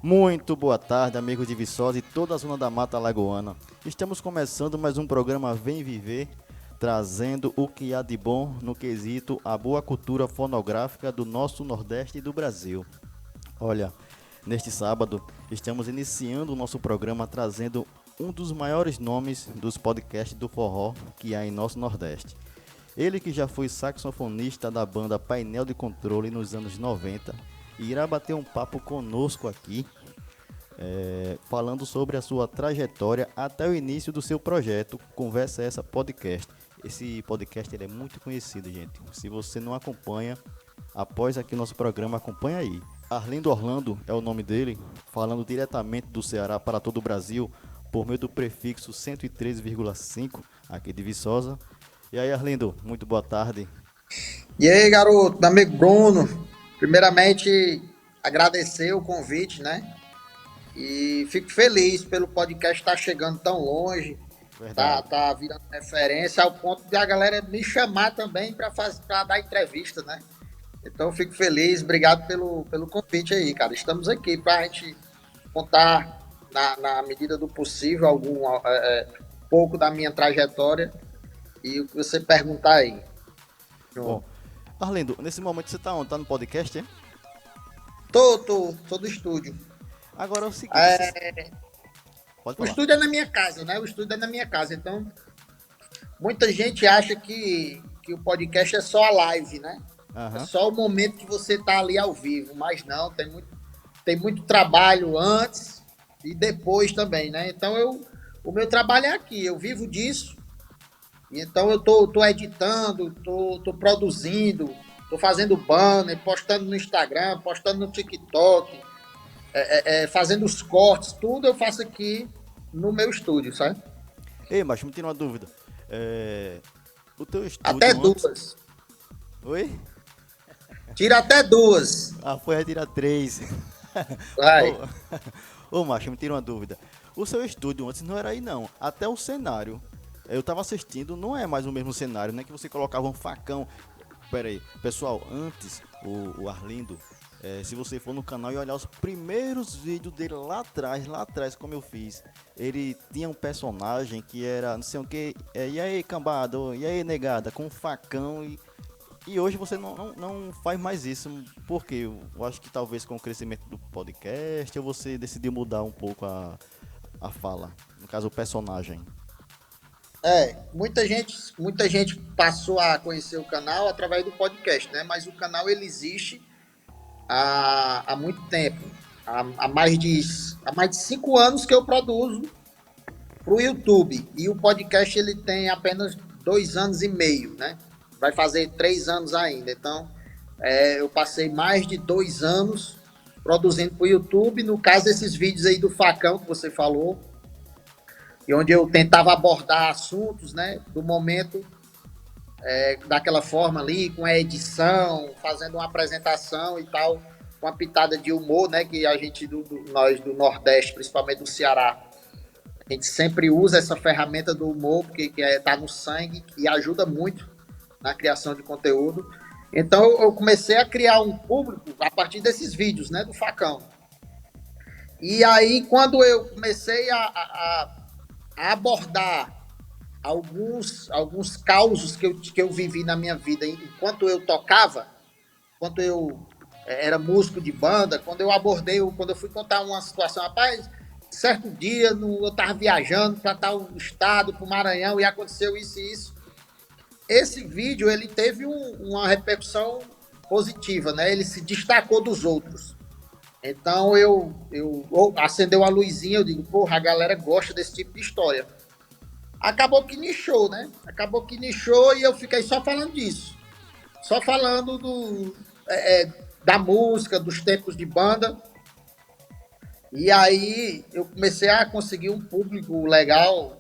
Muito boa tarde, amigos de Viçosa e toda a zona da Mata Alagoana. Estamos começando mais um programa Vem Viver, trazendo o que há de bom no quesito a boa cultura fonográfica do nosso Nordeste e do Brasil. Olha, neste sábado estamos iniciando o nosso programa trazendo um dos maiores nomes dos podcasts do forró que há em nosso Nordeste. Ele que já foi saxofonista da banda Painel de Controle nos anos 90 e irá bater um papo conosco aqui, falando sobre a sua trajetória até o início do seu projeto Conversa Essa Podcast. Esse podcast ele é muito conhecido, gente. Se você não acompanha, após aqui o nosso programa, acompanha aí. Arlindo Orlando é o nome dele, falando diretamente do Ceará para todo o Brasil, por meio do prefixo 103,5 aqui de Viçosa. E aí, Arlindo, muito boa tarde. E aí, garoto, meu amigo Bruno, primeiramente agradecer o convite, né? E fico feliz pelo podcast estar chegando tão longe, tá, Verdade. tá virando referência ao ponto de a galera me chamar também para dar entrevista, né? Então fico feliz, obrigado pelo convite aí, cara. Estamos aqui para a gente contar, na medida do possível, pouco da minha trajetória e o que você perguntar aí. Bom, Junto. Arlindo, nesse momento você tá onde? Tá no podcast, é? Tô do estúdio. Agora é o seguinte, É, pode o falar. estúdio é na minha casa, né? O estúdio é na minha casa. Então, muita gente acha que o podcast é só a live, né? É Aham. só o momento que você tá ali ao vivo. Mas não, tem muito trabalho antes e depois também, né? Então, o meu trabalho é aqui. Eu vivo disso. E então, eu tô editando, tô produzindo, tô fazendo banner, postando no Instagram, postando no TikTok, fazendo os cortes. Tudo eu faço aqui no meu estúdio, sabe? Ei, macho, me tira uma dúvida. É, O teu Até estúdio antes. duas. Oi? Tira até duas. Ah, foi retirar três. Vai. Ô, ô, macho, me tira uma dúvida. O seu estúdio antes não era aí, não. Até o cenário. Eu tava assistindo, não é mais o mesmo cenário, né? Que você colocava um facão. Pera aí, pessoal, antes, o Arlindo, se você for no canal e olhar os primeiros vídeos dele lá atrás, como eu fiz, ele tinha um personagem que era, não sei o que, e aí cambada, e aí negada, com um facão e hoje você não faz mais isso. Por quê? Eu acho que talvez com o crescimento do podcast, ou você decidiu mudar um pouco a fala, no caso o personagem. Muita gente passou a conhecer o canal através do podcast, né? Mas o canal ele existe há muito tempo. Há mais de 5 anos que eu produzo para o YouTube. E o podcast ele tem apenas 2 anos e meio, né? Vai fazer 3 anos ainda. Então, eu passei mais de 2 anos produzindo para o YouTube. No caso, esses vídeos aí do facão que você falou, e onde eu tentava abordar assuntos, né, do momento, daquela forma ali, com a edição, fazendo uma apresentação e tal, com a pitada de humor, né, que a gente, nós do Nordeste, principalmente do Ceará, a gente sempre usa essa ferramenta do humor, porque tá no sangue e ajuda muito na criação de conteúdo. Então eu comecei a criar um público a partir desses vídeos, né, do facão. E aí quando eu comecei a abordar alguns causos que eu vivi na minha vida enquanto eu tocava, enquanto eu era músico de banda, quando eu fui contar uma situação, rapaz, certo dia eu estava viajando para tal estado, para o Maranhão, e aconteceu isso e isso. Esse vídeo ele teve uma repercussão positiva, né? Ele se destacou dos outros. Então acendeu a luzinha, eu digo, porra, a galera gosta desse tipo de história. Acabou que nichou, né? Acabou que nichou e eu fiquei só falando disso. Só falando da música, dos tempos de banda. E aí eu comecei a conseguir um público legal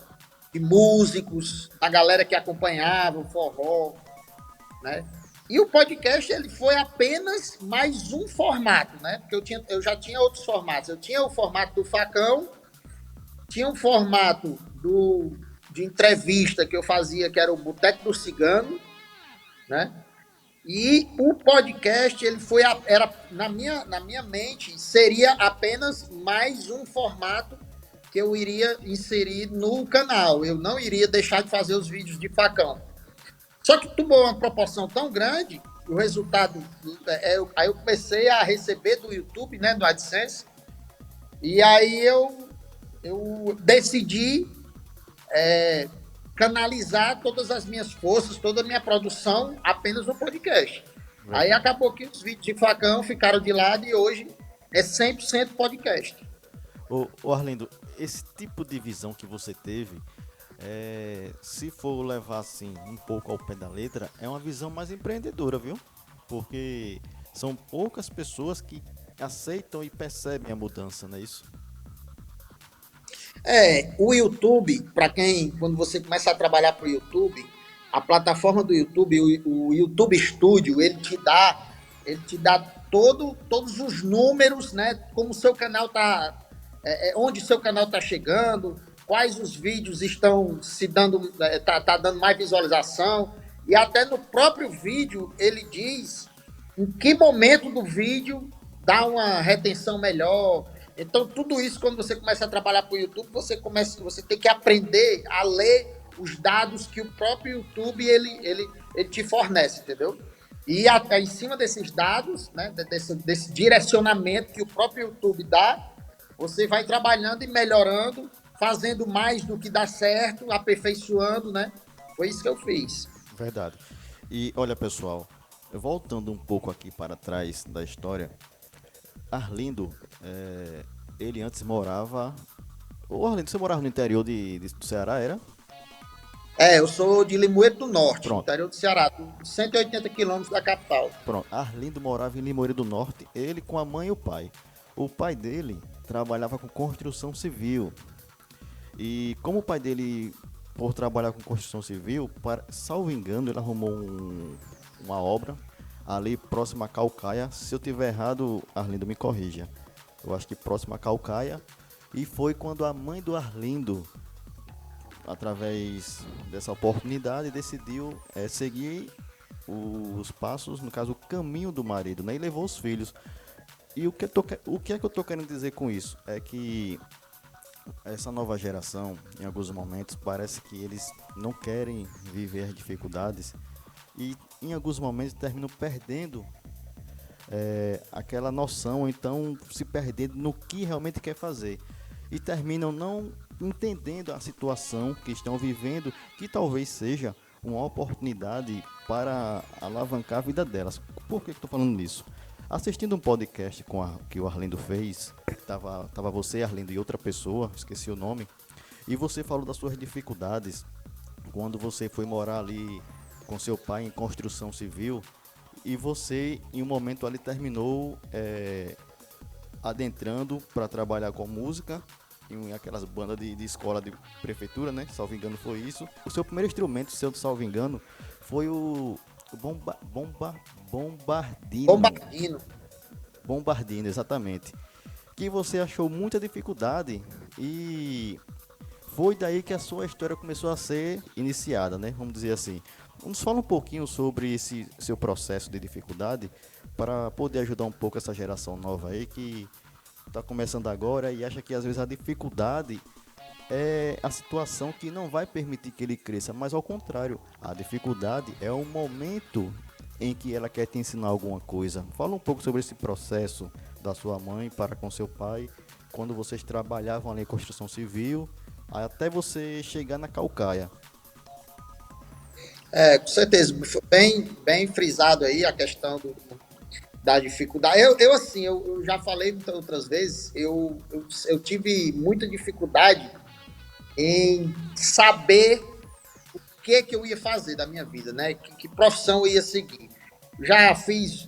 de músicos, a galera que acompanhava o forró, né? E o podcast ele foi apenas mais um formato, né? Porque eu já tinha outros formatos. Eu tinha o formato do facão, tinha o formato de entrevista que eu fazia, que era o Boteco do Cigano, né? E o podcast, ele foi, era na minha mente, seria apenas mais um formato que eu iria inserir no canal. Eu não iria deixar de fazer os vídeos de facão. Só que tomou uma proporção tão grande, o resultado, aí eu comecei a receber do YouTube, né, do AdSense, e aí eu decidi canalizar todas as minhas forças, toda a minha produção apenas no podcast. Aí Verdade. acabou que os vídeos de facão ficaram de lado e hoje é 100% podcast. Ô Arlindo, esse tipo de visão que você teve, se for levar assim um pouco ao pé da letra, é uma visão mais empreendedora, viu? Porque são poucas pessoas que aceitam e percebem a mudança, não é isso? O YouTube, para quem, quando você começa a trabalhar para o YouTube, a plataforma do YouTube, o YouTube Studio, ele te dá todos os números, né? Como o seu canal tá, onde o seu canal está chegando, quais os vídeos estão se dando, tá dando mais visualização, e até no próprio vídeo ele diz em que momento do vídeo dá uma retenção melhor. Então, tudo isso, quando você começa a trabalhar para o YouTube, você tem que aprender a ler os dados que o próprio YouTube ele te fornece, entendeu? E até em cima desses dados, né, desse direcionamento que o próprio YouTube dá, você vai trabalhando e melhorando, fazendo mais do que dá certo, aperfeiçoando, né? Foi isso que eu fiz. Verdade. E olha, pessoal, voltando um pouco aqui para trás da história, Arlindo, ele antes morava. Ô Arlindo, você morava no interior do Ceará, era? Eu sou de Limoeiro do Norte, Pronto, interior do Ceará, 180 quilômetros da capital. pronto. Arlindo morava em Limoeiro do Norte, ele com a mãe e o pai. O pai dele trabalhava com construção civil. E como o pai dele, por trabalhar com construção civil, salvo engano, ele arrumou uma obra ali próximo a Calcaia. Se eu tiver errado, Arlindo, me corrija. Eu acho que próximo a Calcaia. E foi quando a mãe do Arlindo, através dessa oportunidade, decidiu seguir os passos, no caso, o caminho do marido, né? E levou os filhos. E o que é que eu tô querendo dizer com isso? É que essa nova geração, em alguns momentos, parece que eles não querem viver as dificuldades e em alguns momentos terminam perdendo aquela noção, então se perdendo no que realmente quer fazer e terminam não entendendo a situação que estão vivendo, que talvez seja uma oportunidade para alavancar a vida delas. Por que estou falando nisso? Assistindo um podcast que o Arlindo fez, tava você, Arlindo, e outra pessoa, esqueci o nome, e você falou das suas dificuldades quando você foi morar ali com seu pai em construção civil e você, em um momento ali, terminou adentrando para trabalhar com música em aquelas bandas de escola de prefeitura, né? Salvo engano foi isso. O seu primeiro instrumento, seu salvo engano, foi o bombardino. Bombardino. Bombardino, exatamente. Que você achou muita dificuldade e foi daí que a sua história começou a ser iniciada, né? Vamos dizer assim. Nos fala um pouquinho sobre esse seu processo de dificuldade para poder ajudar um pouco essa geração nova aí que está começando agora e acha que às vezes a dificuldade é a situação que não vai permitir que ele cresça, mas ao contrário, a dificuldade é o momento em que ela quer te ensinar alguma coisa. Fala um pouco sobre esse processo da sua mãe para com seu pai, quando vocês trabalhavam ali em construção civil, até você chegar na Calcaia. Com certeza, foi bem frisado aí a questão da dificuldade. Assim, eu já falei muitas outras vezes, eu tive muita dificuldade em saber o que eu ia fazer da minha vida, né? Que profissão eu ia seguir. Já fiz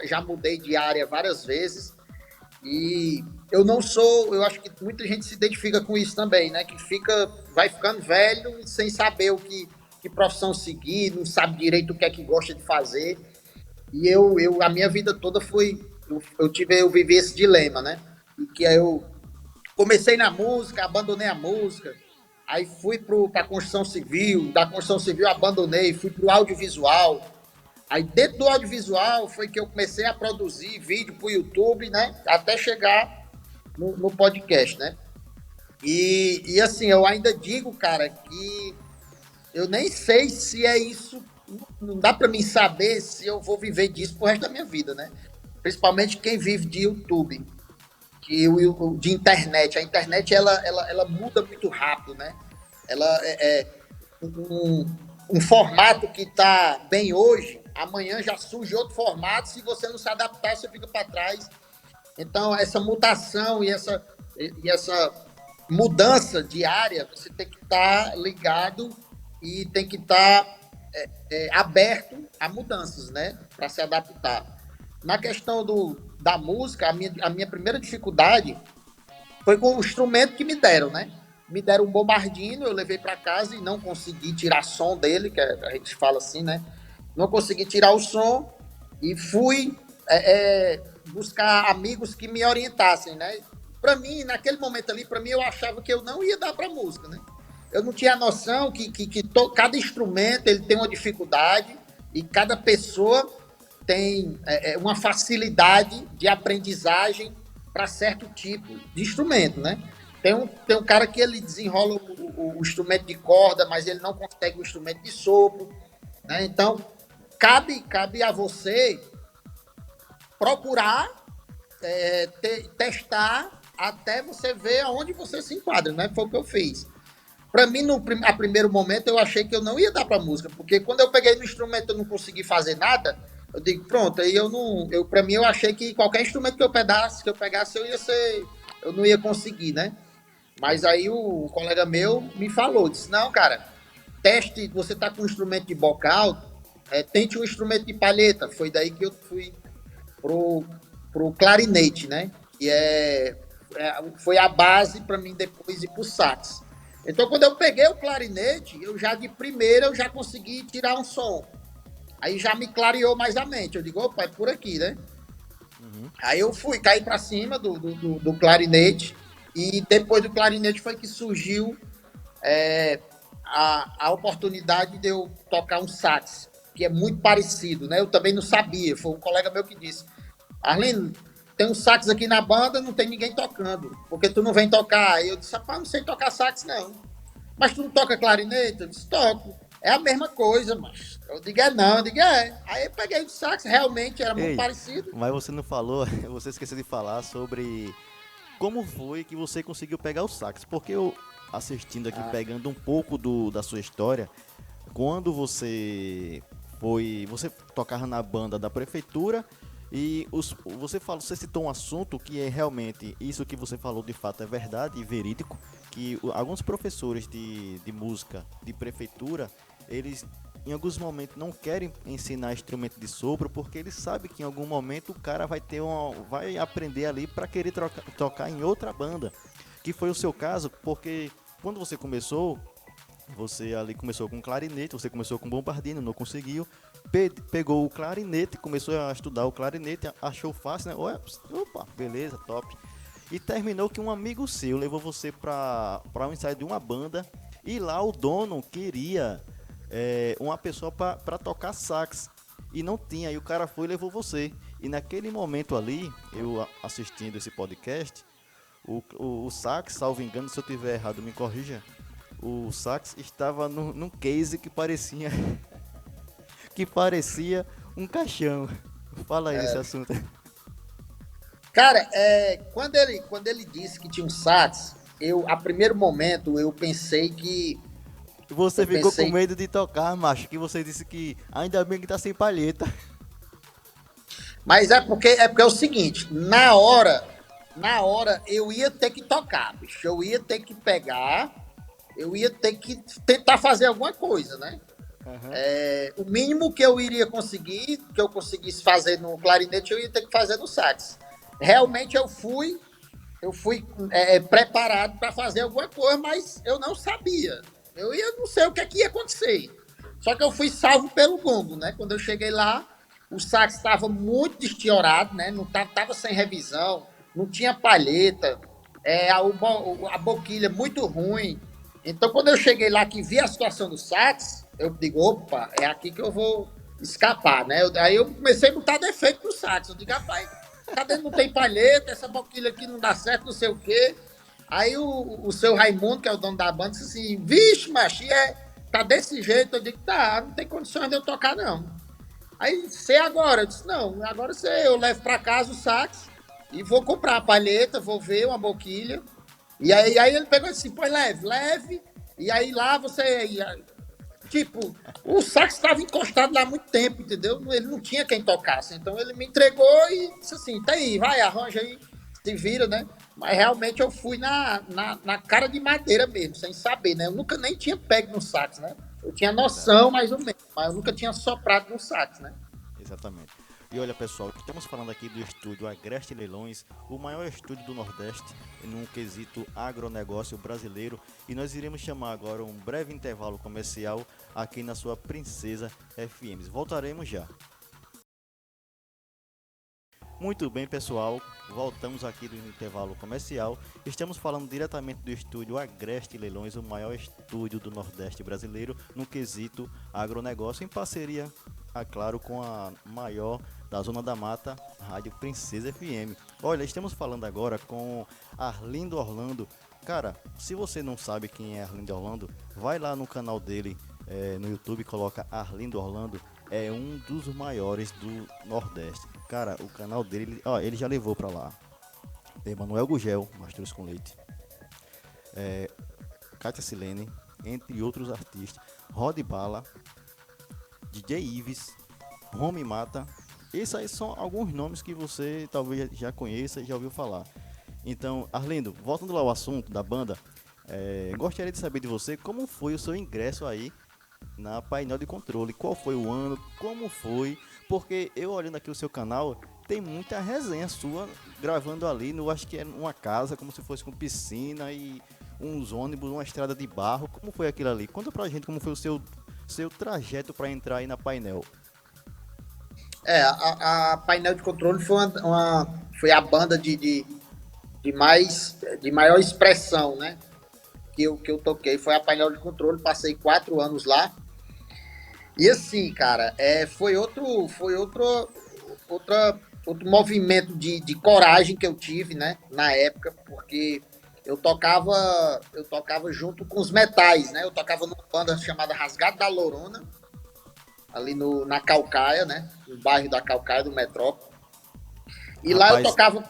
já mudei de área várias vezes e eu acho que muita gente se identifica com isso também, né? Vai ficando velho sem saber que profissão seguir, não sabe direito o que é que gosta de fazer. E a minha vida toda eu vivi esse dilema, né? E que aí eu comecei na música, abandonei a música, aí fui para a construção civil, da construção civil abandonei, fui para o audiovisual, Aí dentro do audiovisual foi que eu comecei a produzir vídeo para o YouTube, né? Até chegar no podcast, né? E assim, eu ainda digo, cara, que eu nem sei se é isso. Não dá para mim saber se eu vou viver disso pro resto da minha vida, né? Principalmente quem vive de YouTube, de internet. A internet ela muda muito rápido, né? Ela é um formato que está bem hoje, amanhã já surge outro formato. Se você não se adaptar, você fica para trás. Então, essa mutação e essa mudança diária, você tem que estar ligado e tem que estar aberto a mudanças, né? Para se adaptar. Na questão da música, a minha primeira dificuldade foi com o instrumento que me deram, né? Me deram um bombardino, eu levei para casa e não consegui tirar som dele, que a gente fala assim, né? Não consegui tirar o som e fui buscar amigos que me orientassem, né? Para mim, naquele momento ali, para mim, eu achava que eu não ia dar para música, né? Eu não tinha noção que cada instrumento ele tem uma dificuldade e cada pessoa tem uma facilidade de aprendizagem para certo tipo de instrumento, né? Tem um cara que ele desenrola o instrumento de corda, mas ele não consegue o instrumento de sopro, né? Então, cabe a você procurar testar até você ver aonde você se enquadra, né? Foi o que eu fiz. Para mim, a primeiro momento, eu achei que eu não ia dar para música, porque quando eu peguei no instrumento eu não consegui fazer nada, eu digo, pronto, aí para mim eu achei que qualquer instrumento que eu pegasse, eu não ia conseguir, né? Mas aí o colega meu me falou, disse, não, cara, teste, você tá com um instrumento de bocal, tente um instrumento de palheta. Foi daí que eu fui pro, pro clarinete, né? Que foi a base para mim depois ir pro sax. Então, quando eu peguei o clarinete, eu já de primeira eu já consegui tirar um som. Aí já me clareou mais a mente. Eu digo, opa, é por aqui, né? Uhum. Aí eu caí para cima do clarinete. E depois do clarinete foi que surgiu a oportunidade de eu tocar um sax, que é muito parecido, né? Eu também não sabia. Foi um colega meu que disse, Arlindo, tem um sax aqui na banda, não tem ninguém tocando. Porque tu não vem tocar? Aí eu disse, rapaz, não sei tocar sax, não. Mas tu não toca clarinete? Eu disse, toco. É a mesma coisa, mas eu digo, não, eu digo, Aí eu peguei o sax, realmente era muito parecido. Mas você não falou, você esqueceu de falar sobre como foi que você conseguiu pegar o sax. Porque eu, assistindo aqui, pegando um pouco da sua história, quando você tocava na banda da prefeitura e você citou um assunto que é realmente, isso que você falou de fato é verdade e verídico, que alguns professores de música de prefeitura, eles em alguns momentos não querem ensinar instrumento de sopro porque eles sabem que em algum momento o cara vai aprender ali para querer tocar em outra banda, que foi o seu caso, porque quando você começou, você ali começou com clarinete, você começou com bombardino, não conseguiu, pegou o clarinete, começou a estudar o clarinete, achou fácil, né? Opa, beleza, top. E terminou que um amigo seu levou você para um ensaio de uma banda e lá o dono queria uma pessoa para tocar sax e não tinha, e o cara foi e levou você. E naquele momento ali, eu assistindo esse podcast, o sax, salvo engano, se eu tiver errado, me corrija, o sax estava num case que parecia um caixão. Fala aí desse assunto. Cara, quando ele disse que tinha um sax, a primeiro momento, eu pensei que... Você ficou com medo de tocar, macho, que você disse que ainda bem que tá sem palheta. Mas é porque é o seguinte, na hora eu ia ter que tocar, bicho. Eu ia ter que pegar, eu ia ter que tentar fazer alguma coisa, né? Uhum. O mínimo que eu iria conseguir, que eu conseguisse fazer no clarinete, eu ia ter que fazer no sax. Realmente eu fui preparado para fazer alguma coisa, mas eu não sabia. Eu não sei o que ia acontecer. Só que eu fui salvo pelo gongo, né? Quando eu cheguei lá, o sax estava muito destiorado, né? Não tava sem revisão, não tinha palheta, a boquilha muito ruim. Então, quando eu cheguei lá que vi a situação do sax, eu digo, opa, é aqui que eu vou escapar, né? Aí eu comecei a botar defeito no sax. Eu digo, rapaz, cadê não tem palheta, essa boquilha aqui não dá certo, não sei o quê. Aí o seu Raimundo, que é o dono da banda, disse assim, vixe, macho, tá desse jeito? Eu digo, tá, não tem condições de eu tocar, não. Aí, sei agora. Eu disse, não, agora sei, eu levo pra casa o sax e vou comprar a palheta, vou ver uma boquilha. E aí ele pegou assim, pois leve. E aí lá você. Tipo, o sax estava encostado lá há muito tempo, entendeu? Ele não tinha quem tocasse. Então ele me entregou e disse assim, tá aí, vai, arranja aí, se vira, né? Mas realmente eu fui na cara de madeira mesmo, sem saber, né? Eu nunca nem tinha pego no sax, né? Eu tinha Verdade. noção mais ou menos, mas eu nunca tinha soprado no sax, né? Exatamente. E olha pessoal, estamos falando aqui do estúdio Agreste Leilões, o maior estúdio do Nordeste num quesito agronegócio brasileiro. E nós iremos chamar agora um breve intervalo comercial aqui na sua Princesa FM. Voltaremos já. Muito bem, pessoal, voltamos aqui do intervalo comercial. Estamos falando diretamente do estúdio Agreste Leilões, o maior estúdio do Nordeste brasileiro no quesito agronegócio, em parceria, claro, com a maior da Zona da Mata, Rádio Princesa FM. Olha, estamos falando agora com Arlindo Orlando. Cara, se você não sabe quem é Arlindo Orlando, vai lá no canal dele, no YouTube, coloca Arlindo Orlando. É um dos maiores do Nordeste. Cara, o canal dele, ele já levou pra lá Emanuel Gugel, Mastruz com Leite, Kátia Silene, entre outros artistas, Rod Bala, DJ Ives, Home Mata. Esses aí são alguns nomes que você talvez já conheça e já ouviu falar. Então, Arlindo, voltando lá ao assunto da banda, gostaria de saber de você como foi o seu ingresso aí na painel de controle. Qual foi o ano? Como foi? Porque eu olhando aqui o seu canal, tem muita resenha sua gravando ali no, acho que é uma casa, como se fosse com piscina e uns ônibus, uma estrada de barro. Como foi aquilo ali? Conta pra gente como foi o seu trajeto para entrar aí na painel. A painel de controle foi, foi a banda de maior expressão, né? Que eu toquei. Foi a painel de controle, passei 4 anos lá. E assim, cara, outro movimento de coragem que eu tive, né? Na época, porque eu tocava junto com os metais, né? Eu tocava numa banda chamada Rasgado da Lorona, ali na Calcaia, né? No bairro da Calcaia, do Metrópole. E lá eu Rapaz, tocava.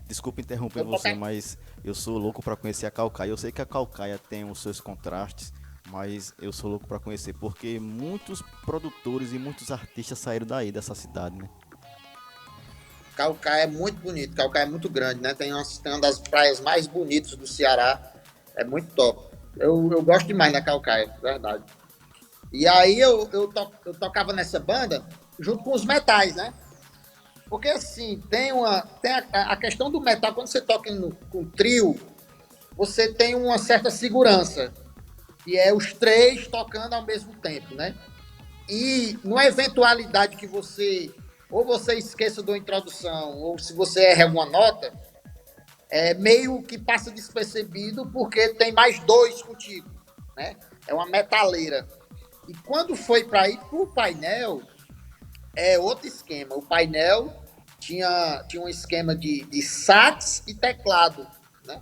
desculpa interromper Eu você, tocava mas eu sou louco para conhecer a Calcaia. Eu sei que a Calcaia tem os seus contrastes, mas eu sou louco para conhecer porque muitos produtores e muitos artistas saíram daí dessa cidade, né? Calcaia é muito bonito, Calcaia é muito grande, né? Tem uma das praias mais bonitas do Ceará. É muito top. Eu gosto demais da Calcaia, verdade. E aí eu tocava nessa banda junto com os metais, né? Porque assim, tem a questão do metal, quando você toca com trio, você tem uma certa segurança, que é os três tocando ao mesmo tempo, né? E numa eventualidade que você esqueça da introdução, ou se você erra uma nota, meio que passa despercebido porque tem mais dois contigo, né? É uma metaleira. E quando foi para ir para o painel, é outro esquema. O painel tinha um esquema de sax e teclado, né?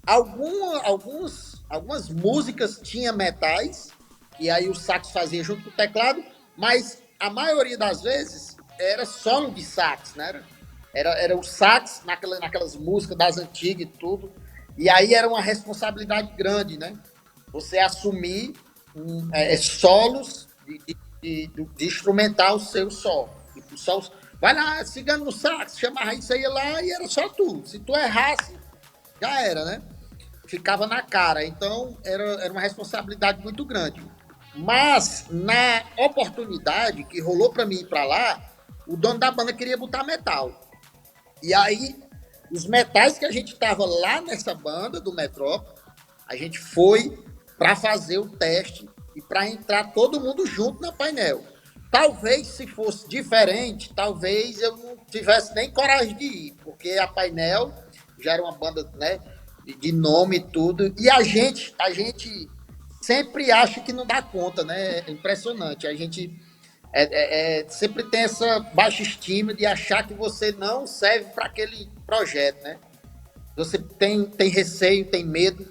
Algumas músicas tinha metais, e aí o sax fazia junto com o teclado, mas a maioria das vezes era solo de sax, né? Era o sax naquelas músicas das antigas e tudo. E aí era uma responsabilidade grande, né? Você assumir solos de instrumentar o seu sol. Tipo, vai lá, cigano no sax, chamava isso aí lá e era só tu. Se tu errasse, já era, né? Ficava na cara. Então, era uma responsabilidade muito grande. Mas, na oportunidade que rolou para mim ir para lá, o dono da banda queria botar metal. E aí, os metais que a gente tava lá nessa banda do Metrópole, a gente foi para fazer o teste e para entrar todo mundo junto na painel. Talvez, se fosse diferente, talvez eu não tivesse nem coragem de ir, porque a painel já era uma banda, né, de nome e tudo, e a gente sempre acha que não dá conta, né? É impressionante. A gente Sempre tem essa baixa estima de achar que você não serve para aquele projeto, né? Você tem receio, tem medo.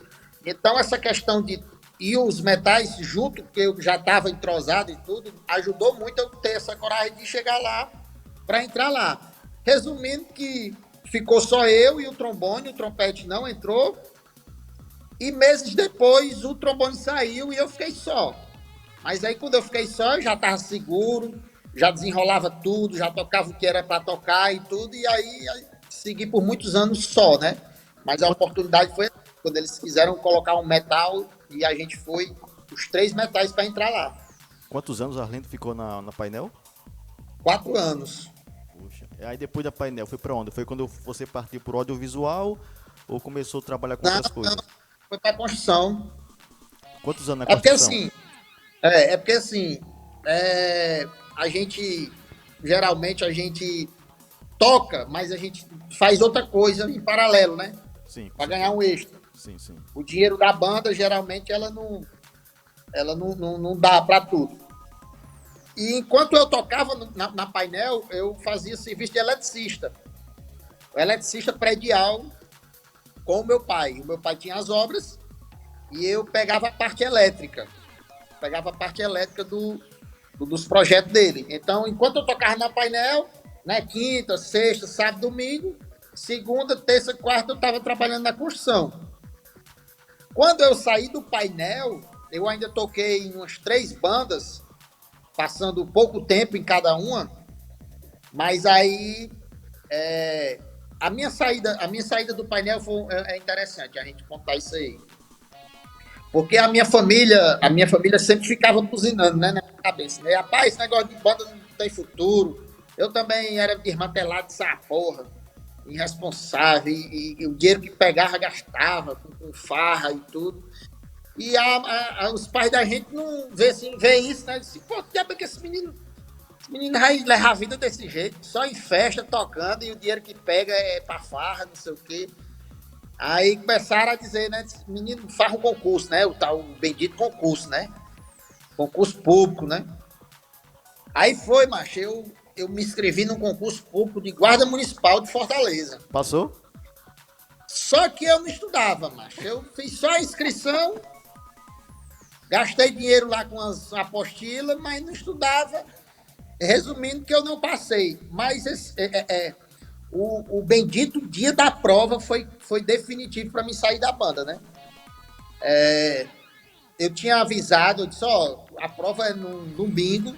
Então, essa questão de ir os metais junto, porque eu já estava entrosado e tudo, ajudou muito eu ter essa coragem de chegar lá para entrar lá. Resumindo que ficou só eu e o trombone, o trompete não entrou, e meses depois o trombone saiu e eu fiquei só. Mas aí quando eu fiquei só, eu já estava seguro, já desenrolava tudo, já tocava o que era para tocar e tudo, e aí segui por muitos anos só, né? Mas a Quanto- oportunidade foi quando eles quiseram colocar um metal e a gente foi os três metais para entrar lá. Quantos anos Arlindo ficou na painel? 4 anos. Puxa. Aí depois da painel foi pra onde? Foi quando você partiu pro audiovisual ou começou a trabalhar com Não, outras coisas? foi para construção. Quantos anos na É porque construção? assim, é porque assim, a gente geralmente a gente toca, mas a gente faz outra coisa em paralelo, né? Sim, com Para ganhar certeza. um extra. Sim, sim. O dinheiro da banda, geralmente, ela não dá para tudo. E enquanto eu tocava na painel, eu fazia serviço de eletricista. O eletricista predial com o meu pai. O meu pai tinha as obras e eu pegava a parte elétrica. Pegava a parte elétrica dos projetos dele. Então, enquanto eu tocava na painel, né, quinta, sexta, sábado, domingo, segunda, terça, quarta, eu estava trabalhando na construção. Quando eu saí do painel, eu ainda toquei em umas 3 bandas, passando pouco tempo em cada uma, mas aí é, a minha saída do painel é interessante a gente contar isso aí. Porque a minha família sempre ficava buzinando, né, na minha cabeça. Né? Rapaz, esse negócio de banda não tem futuro. Eu também era desmantelado dessa porra, irresponsável, e o dinheiro que pegava gastava com farra e tudo. E os pais da gente não vê isso, né? Disse, pô, que é que esse menino vai levar a vida desse jeito, só em festa, tocando, e o dinheiro que pega é pra farra, não sei o quê. Aí começaram a dizer, né? Esse menino faz um concurso, né? O tal bendito concurso, né? Concurso público, né? Aí foi, macho, eu me inscrevi num concurso público de guarda municipal de Fortaleza. Passou? Só que eu não estudava, macho. Eu fiz só a inscrição, gastei dinheiro lá com as apostilas, mas não estudava. Resumindo que eu não passei. Mas o bendito dia da prova foi definitivo para mim sair da banda, né? Eu tinha avisado, eu disse, ó, a prova é no domingo,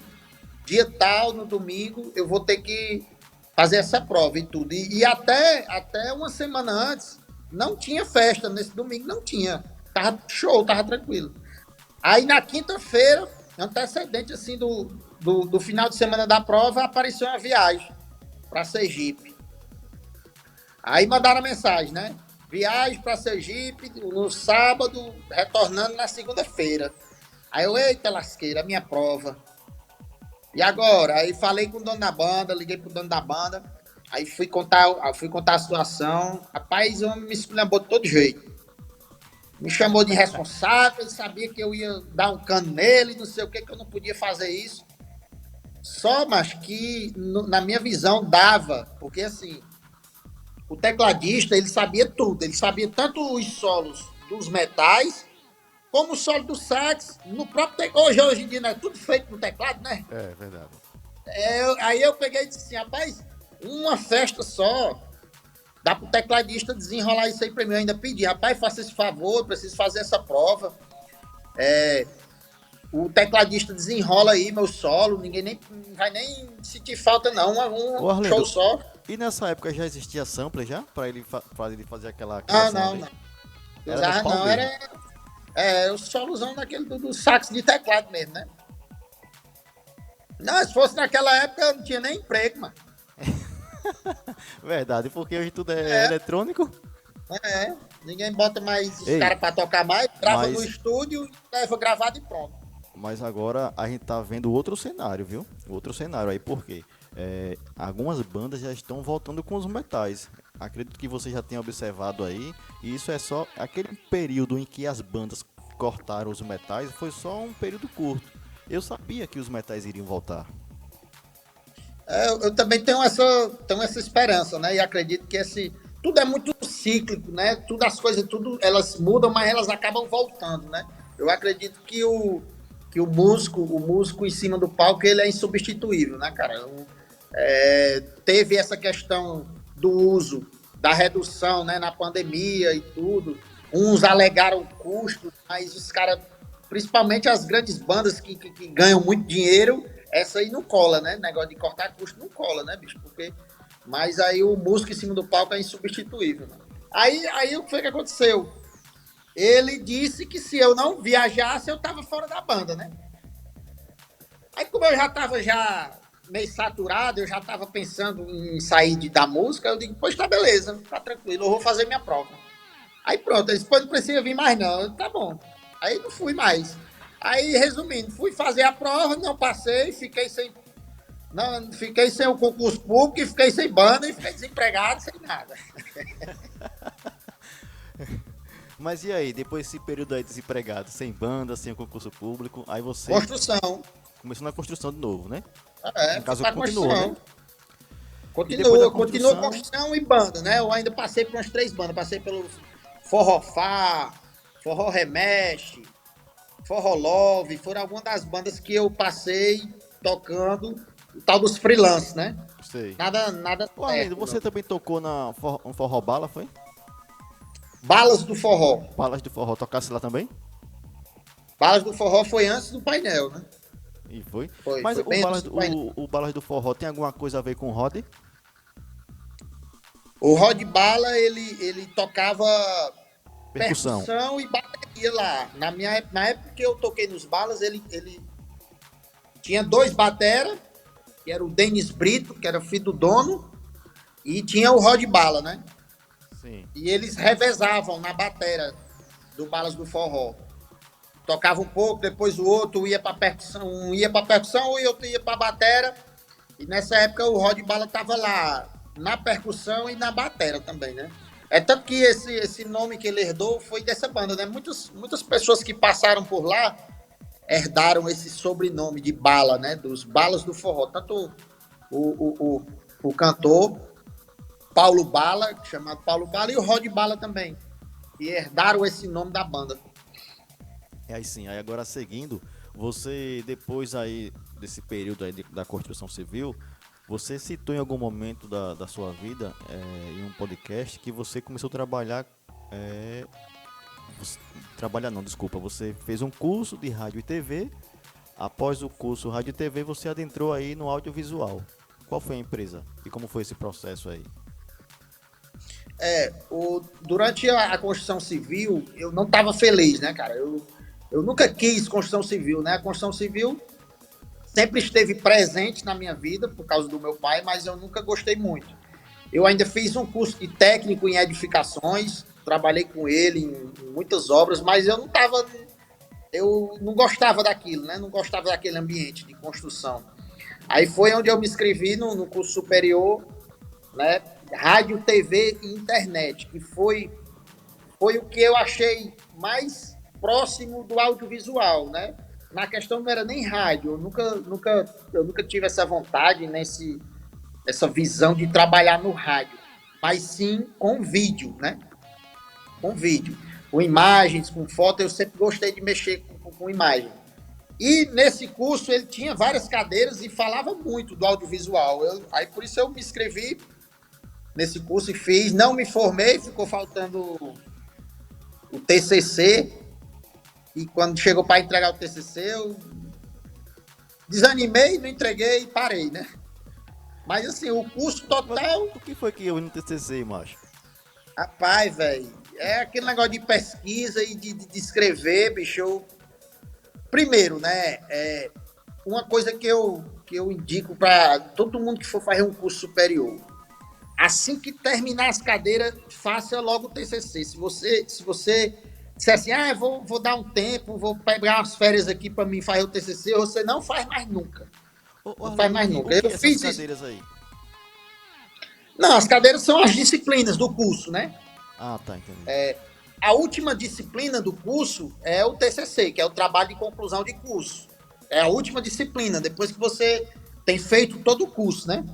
dia tal, no domingo, eu vou ter que fazer essa prova e tudo. E até uma semana antes, não tinha festa nesse domingo, não tinha. Tava show, tava tranquilo. Aí na quinta-feira, antecedente assim do final de semana da prova, apareceu uma viagem para Sergipe. Aí mandaram a mensagem, né? Viagem para Sergipe no sábado, retornando na segunda-feira. Aí eu, eita lasqueira, minha prova. E agora? Aí falei com o dono da banda, liguei pro dono da banda. Aí fui contar a situação. Rapaz, o homem me esculhambou de todo jeito. Me chamou de irresponsável, ele sabia que eu ia dar um cano nele, não sei o que eu não podia fazer isso. Só, mas que na minha visão dava, porque assim, o tecladista, ele sabia tudo, ele sabia tanto os solos dos metais, como o solo do sax, no próprio teclado. Hoje em dia, né, tudo feito no teclado, né? É, verdade. Aí eu peguei e disse assim, rapaz, uma festa só, dá pro tecladista desenrolar isso aí pra mim. Eu ainda pedi, rapaz, faça esse favor, preciso fazer essa prova. O tecladista desenrola aí meu solo, ninguém nem vai nem sentir falta, não. Ô Um show Arlindo, só. e nessa época já existia sampler já? Pra ele fazer aquela Não, criação não, ali? não. Eu Era no usava pau não, mesmo. era o solozão daquele do sax de teclado mesmo, né? Não, se fosse naquela época eu não tinha nem emprego, mano. Verdade, porque hoje tudo é É, eletrônico. ninguém bota mais os Ei, caras pra tocar mais, grava no mas, estúdio, leva gravado e pronto. mas agora a gente tá vendo outro cenário, viu? Outro cenário aí, por quê? Algumas bandas já estão voltando com os metais. Acredito que você já tenha observado aí. E isso é só aquele período em que as bandas cortaram os metais, foi só um período curto. Eu sabia que os metais iriam voltar. Eu também tenho essa esperança, né? E acredito que tudo é muito cíclico, né? Tudo as coisas, tudo elas mudam, mas elas acabam voltando, né? Eu acredito que o músico em cima do palco, ele é insubstituível, né, cara? Teve essa questão do uso, da redução, né, na pandemia e tudo. Uns alegaram custo, mas os caras, principalmente as grandes bandas que ganham muito dinheiro, essa aí não cola, né? Negócio de cortar custo não cola, né, bicho? Mas aí o músico em cima do palco é insubstituível. Né? Aí o que foi que aconteceu? Ele disse que se eu não viajasse, eu tava fora da banda, né? Aí como eu já tava meio saturado, eu já tava pensando em sair da música, eu digo, pois tá beleza, tá tranquilo, eu vou fazer minha prova. Aí pronto, ele disse, pois não precisa vir mais não, eu, tá bom. Aí não fui mais. Aí, resumindo, fui fazer a prova, não passei, fiquei sem o concurso público, fiquei sem banda e fiquei desempregado, sem nada. Mas e aí, depois desse período aí desempregado, sem banda, sem o concurso público, aí você Construção. começou na construção de novo, né? No Fui caso, pra continuou, construção. né? E depois da Continua construção, construção e banda, né? Eu ainda passei por umas 3 bandas. Passei pelo Forrofá, Forró Remexe, Forró Love. Foram algumas das bandas que eu passei tocando, o tal dos freelance, né? sei. Nada Ô Arlindo, certo, você não. também tocou um Forró Bala, foi? Balas do Forró. Balas do Forró, tocasse lá também? Balas do Forró foi antes do painel, né? E foi. Foi, Mas foi bem antes do painel. O Balas do Forró tem alguma coisa a ver com o Rod? O Rod Bala, ele tocava Percussão. percussão e bateria lá. Na época que eu toquei nos Balas, ele tinha 2 batera, que era o Denis Brito, que era filho do dono, e tinha o Rod Bala, né? Sim. E eles revezavam na batera do Balas do Forró. Tocava um pouco, depois o outro ia para percussão, um ia para percussão e outro ia para batera. E nessa época o Rod Bala tava lá na percussão e na batera também, né? É tanto que esse nome que ele herdou foi dessa banda, né? Muitas pessoas que passaram por lá herdaram esse sobrenome de Bala, né? Dos Balas do Forró. Tanto o cantor Paulo Bala, chamado Paulo Bala, e o Rod Bala também, que herdaram esse nome da banda. É aí sim, aí agora seguindo, você depois aí desse período aí da construção civil, você citou em algum momento da sua vida, em um podcast, que você começou a trabalhar, trabalhar não, desculpa, você fez um curso de rádio e TV, após o curso rádio e TV você adentrou aí no audiovisual. Qual foi a empresa e como foi esse processo aí? Durante a construção civil, eu não estava feliz, né, cara? Eu nunca quis construção civil, né? A construção civil sempre esteve presente na minha vida por causa do meu pai, mas eu nunca gostei muito. Eu ainda fiz um curso de técnico em edificações, trabalhei com ele em muitas obras, mas eu não gostava daquilo, né? Não gostava daquele ambiente de construção. Aí foi onde eu me inscrevi no curso superior, né? Rádio, TV e internet, que foi o que eu achei mais próximo do audiovisual, né? Na questão não era nem rádio, eu nunca tive essa vontade, essa visão de trabalhar no rádio, mas sim com vídeo, né? Com vídeo, com imagens, com foto, eu sempre gostei de mexer com imagem. E nesse curso ele tinha várias cadeiras e falava muito do audiovisual. Aí por isso eu me inscrevi nesse curso e fiz, não me formei, ficou faltando o TCC, e quando chegou para entregar o TCC, eu desanimei, não entreguei e parei, né? Mas assim, o curso total... O que foi que eu no TCC, macho? Rapaz, velho, é aquele negócio de pesquisa e de escrever, bicho. Primeiro, né, uma coisa que eu indico para todo mundo que for fazer um curso superior, assim que terminar as cadeiras, faça logo o TCC. Se você disser assim, vou dar um tempo, vou pegar umas férias aqui para mim fazer o TCC, você não faz mais nunca. Não faz mais nunca. Eu fiz cadeiras aí? Não, as cadeiras são as disciplinas do curso, né? Ah, tá, entendi. A última disciplina do curso é o TCC, que é o trabalho de conclusão de curso. É a última disciplina. Depois que você tem feito todo o curso, né?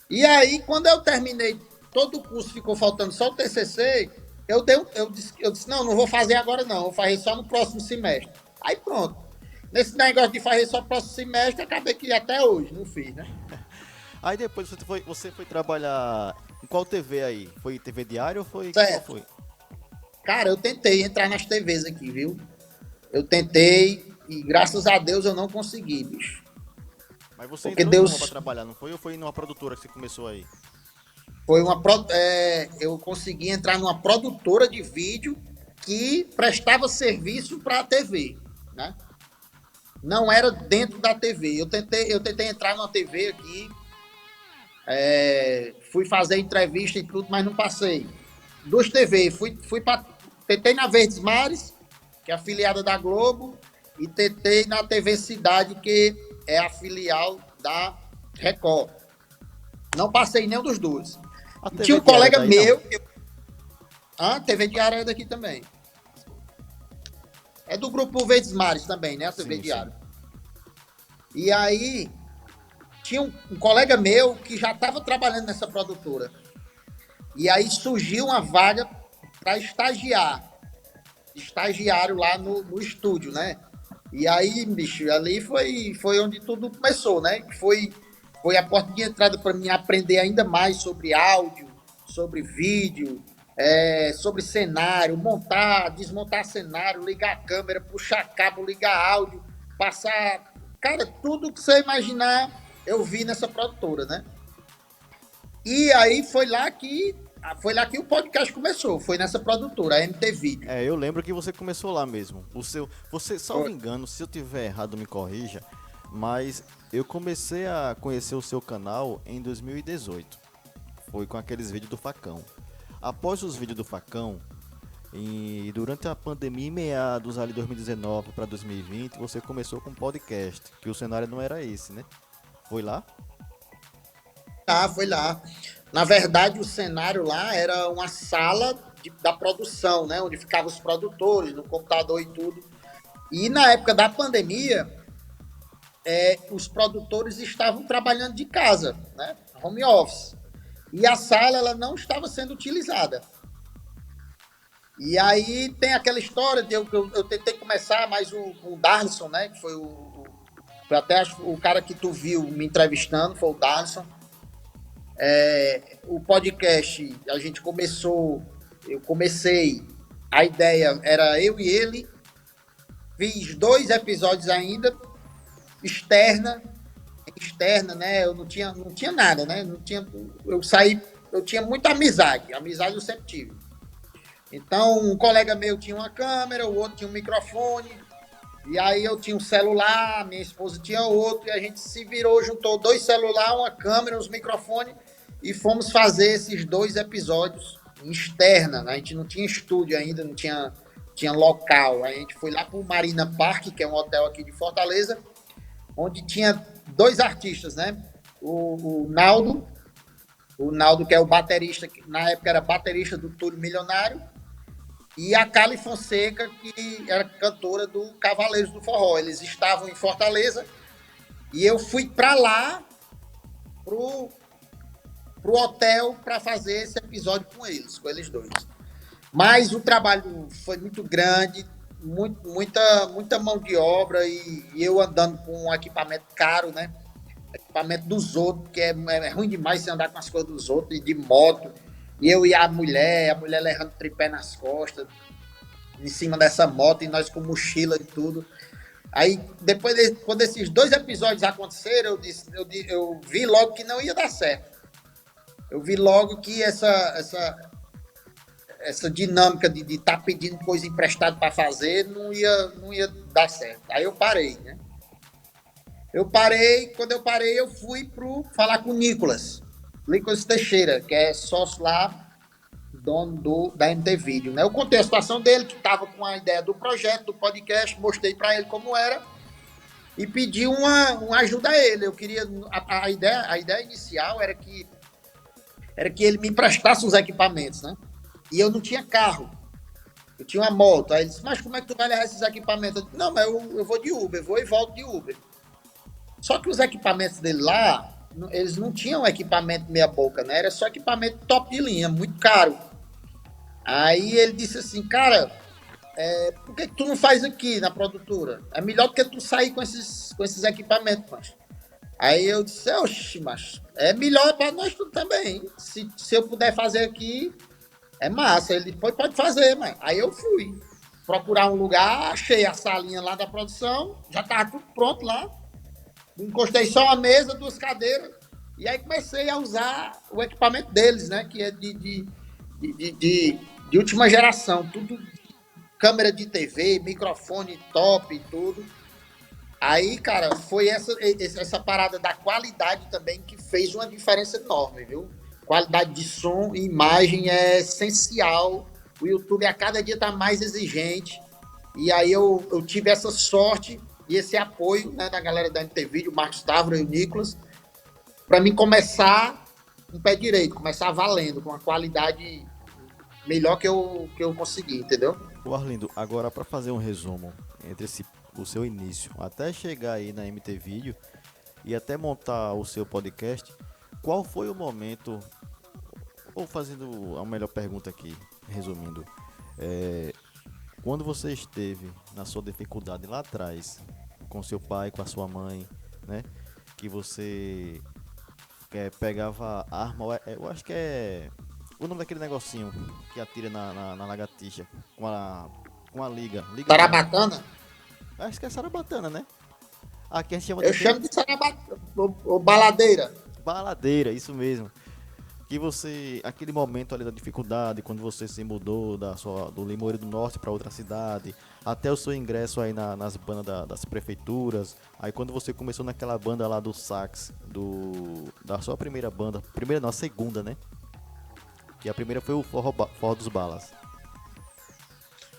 E aí, quando eu terminei todo o curso, ficou faltando só o TCC, eu disse, não vou fazer agora não, vou fazer só no próximo semestre. Aí pronto. Nesse negócio de fazer só no próximo semestre, acabei que até hoje não fiz, né? Aí depois você foi trabalhar em qual TV aí? Foi TV Diário ou foi... Qual Certo. foi? Cara, eu tentei entrar nas TVs aqui, viu? Eu tentei e graças a Deus eu não consegui, bicho. Mas você Porque entrou em uma pra Deus trabalhar, não foi? Ou foi numa produtora que você começou aí? foi eu consegui entrar numa produtora de vídeo que prestava serviço para a TV, né? Não era dentro da TV. Eu tentei entrar numa TV aqui, fui fazer entrevista e tudo, mas não passei. Duas TV, tentei na Verdes Mares, que é afiliada da Globo, e tentei na TV Cidade, que é a filial da Record. Não passei nenhum dos dois. A E tinha TV um Diária colega daí não? meu, TV Diário é daqui também. É do grupo Verdes Mares também, né? A TV Sim, sim. Diário. E aí, tinha um colega meu que já estava trabalhando nessa produtora. E aí surgiu uma vaga para estagiário lá no estúdio, né? E aí, bicho, ali foi onde tudo começou, né? Foi a porta de entrada para mim aprender ainda mais sobre áudio, sobre vídeo, sobre cenário, montar, desmontar cenário, ligar a câmera, puxar cabo, ligar áudio, passar. Cara, tudo que você imaginar, eu vi nessa produtora, né? E aí foi lá que o podcast começou, foi nessa produtora, a MT Vídeo. É, eu lembro que você começou lá mesmo. Você, salvo engano, se eu tiver errado, me corrija, mas eu comecei a conhecer o seu canal em 2018. Foi com aqueles vídeos do Facão. Após os vídeos do Facão, e durante a pandemia, em meados ali 2019 para 2020, você começou com podcast, que o cenário não era esse, né? Foi lá? Foi lá. Na verdade, o cenário lá era uma sala da produção, né? Onde ficavam os produtores, no computador e tudo. E na época da pandemia, os produtores estavam trabalhando de casa, né? Home office. E a sala ela não estava sendo utilizada. E aí tem aquela história de eu tentei começar, mas o Darlison, né? Que foi até o cara que tu viu me entrevistando, foi o Darlison. O podcast, eu comecei, a ideia era eu e ele, fiz 2 episódios ainda, externa, né? Eu não tinha nada, né? Eu tinha muita amizade eu sempre tive. Então, um colega meu tinha uma câmera, o outro tinha um microfone, e aí eu tinha um celular, minha esposa tinha outro, e a gente se virou, juntou 2 celulares, uma câmera, uns microfones, e fomos fazer esses 2 episódios em externa, né? A gente não tinha estúdio ainda, não tinha local. A gente foi lá para o Marina Park, que é um hotel aqui de Fortaleza, onde tinha 2 artistas, né? O Naldo, que é o baterista, que na época era baterista do Túlio Milionário, e a Cali Fonseca, que era cantora do Cavaleiros do Forró. Eles estavam em Fortaleza e eu fui para lá, pro hotel, para fazer esse episódio com eles dois. Mas o trabalho foi muito grande, muita mão de obra e eu andando com um equipamento caro, né? Equipamento dos outros, que é ruim demais você andar com as coisas dos outros, de moto. E eu e a mulher levando tripé nas costas, em cima dessa moto, e nós com mochila e tudo. Aí, quando esses 2 episódios aconteceram, eu vi logo que não ia dar certo. Eu vi logo que essa dinâmica de estar pedindo coisa emprestada para fazer não ia dar certo. Aí eu parei, né? Quando eu parei, eu fui falar com o Nicolas Teixeira, que é sócio lá, dono da MT Vídeo, né? Eu contei a situação dele, que estava com a ideia do projeto, do podcast, mostrei para ele como era e pedi uma ajuda a ele. Eu queria a ideia inicial era que ele me emprestasse os equipamentos, né? E eu não tinha carro. Eu tinha uma moto. Aí ele disse, mas como é que tu vai levar esses equipamentos? Eu disse, não, mas eu vou de Uber, vou e volto de Uber. Só que os equipamentos dele lá, eles não tinham equipamento meia boca, né? Era só equipamento top de linha, muito caro. Aí ele disse assim, cara, por que tu não faz aqui na produtora? É melhor do que tu sair com esses equipamentos, macho. Aí eu disse, oxi, macho, é melhor para nós tudo também. Se eu puder fazer aqui, é massa. Ele disse, pode fazer, mãe. Aí eu fui procurar um lugar, achei a salinha lá da produção, já estava tudo pronto lá. Encostei só uma mesa, duas cadeiras, e aí comecei a usar o equipamento deles, né? Que é de última geração, tudo câmera de TV, microfone top e tudo. Aí, cara, foi essa parada da qualidade também que fez uma diferença enorme, viu? Qualidade de som e imagem é essencial. O YouTube a cada dia está mais exigente. E aí eu tive essa sorte e esse apoio, né, da galera da MTV, o Marcos Távora e o Nicolas, para mim começar com o pé direito, começar valendo, com uma qualidade melhor que eu consegui, entendeu? O Arlindo, agora para fazer um resumo entre o seu início até chegar aí na MT Vídeo e até montar o seu podcast, qual foi o momento, ou fazendo a melhor pergunta aqui, resumindo, quando você esteve na sua dificuldade lá atrás, com seu pai, com a sua mãe, né, que você pegava arma, eu acho que é o nome daquele negocinho que atira na lagartixa com a liga não, Sarabatana? acho que é sarabatana, né? Aqui a gente chama Eu de quê? chamo de Sarabatana, ou baladeira. Baladeira, isso mesmo. Que você, aquele momento ali da dificuldade, quando você se mudou do Limoeiro do Norte para outra cidade, até o seu ingresso aí nas bandas das prefeituras, aí quando você começou naquela banda lá do sax, da sua primeira banda, primeira não, a segunda, né? Que a primeira foi o Forró dos Balas.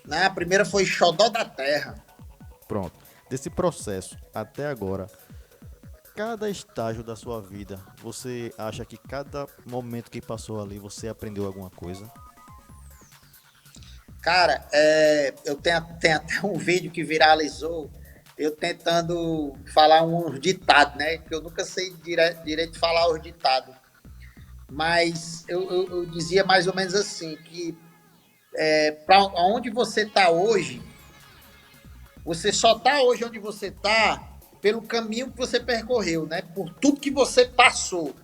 Né? A primeira foi Xodó da Terra. Pronto. Desse processo até agora, cada estágio da sua vida, você acha que cada momento que passou ali, você aprendeu alguma coisa? Cara, eu tenho até um vídeo que viralizou, eu tentando falar uns ditados, né? Que eu nunca sei direito falar os ditados. Mas eu dizia mais ou menos assim, que para onde você está hoje, você só está hoje onde você está pelo caminho que você percorreu, né? Por tudo que você passou.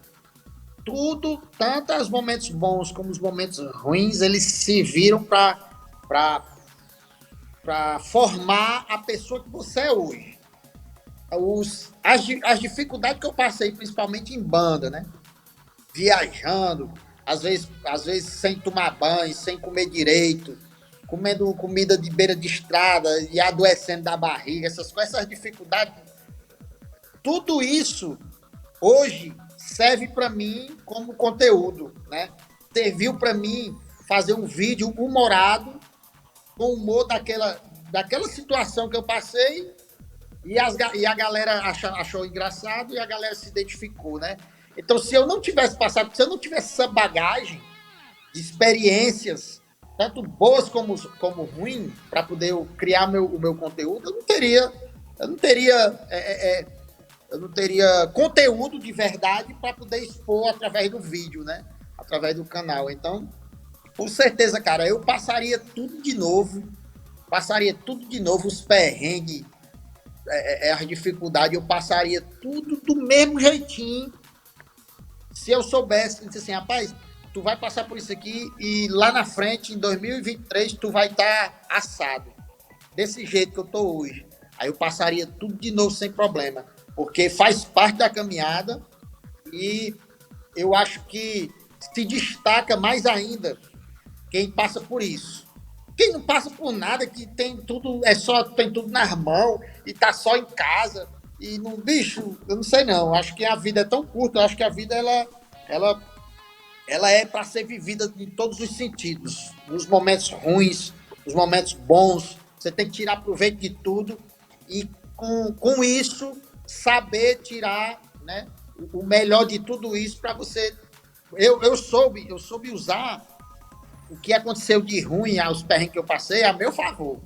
Tudo, tanto os momentos bons como os momentos ruins, eles se viram para formar a pessoa que você é hoje. As dificuldades que eu passei, principalmente em banda, né? Viajando, às vezes sem tomar banho, sem comer direito, comendo comida de beira de estrada e adoecendo da barriga, essas dificuldades, tudo isso hoje serve para mim como conteúdo, né? Serviu para mim fazer um vídeo humorado, com humor daquela situação que eu passei e a galera achou engraçado e a galera se identificou, né? Então, se eu não tivesse passado, se eu não tivesse essa bagagem de experiências, tanto boas como ruins, para poder eu criar o meu conteúdo, eu não teria, eu não teria conteúdo de verdade para poder expor através do vídeo, né? Através do canal. Então, com certeza, cara, eu passaria tudo de novo, os perrengues, as dificuldades, eu passaria tudo do mesmo jeitinho. Se eu soubesse, disse assim, rapaz, tu vai passar por isso aqui e lá na frente, em 2023, tu vai estar assado. Desse jeito que eu tô hoje. Aí eu passaria tudo de novo sem problema. Porque faz parte da caminhada e eu acho que se destaca mais ainda quem passa por isso. Quem não passa por nada, que tem tudo, tem tudo nas mãos e tá só em casa. E não, bicho, eu não sei não. Acho que a vida é tão curta, eu acho que a vida ela é para ser vivida em todos os sentidos. Nos momentos ruins, nos momentos bons, você tem que tirar proveito de tudo e com isso saber tirar, né, o melhor de tudo isso para você. Eu soube usar o que aconteceu de ruim aos perrengues que eu passei a meu favor.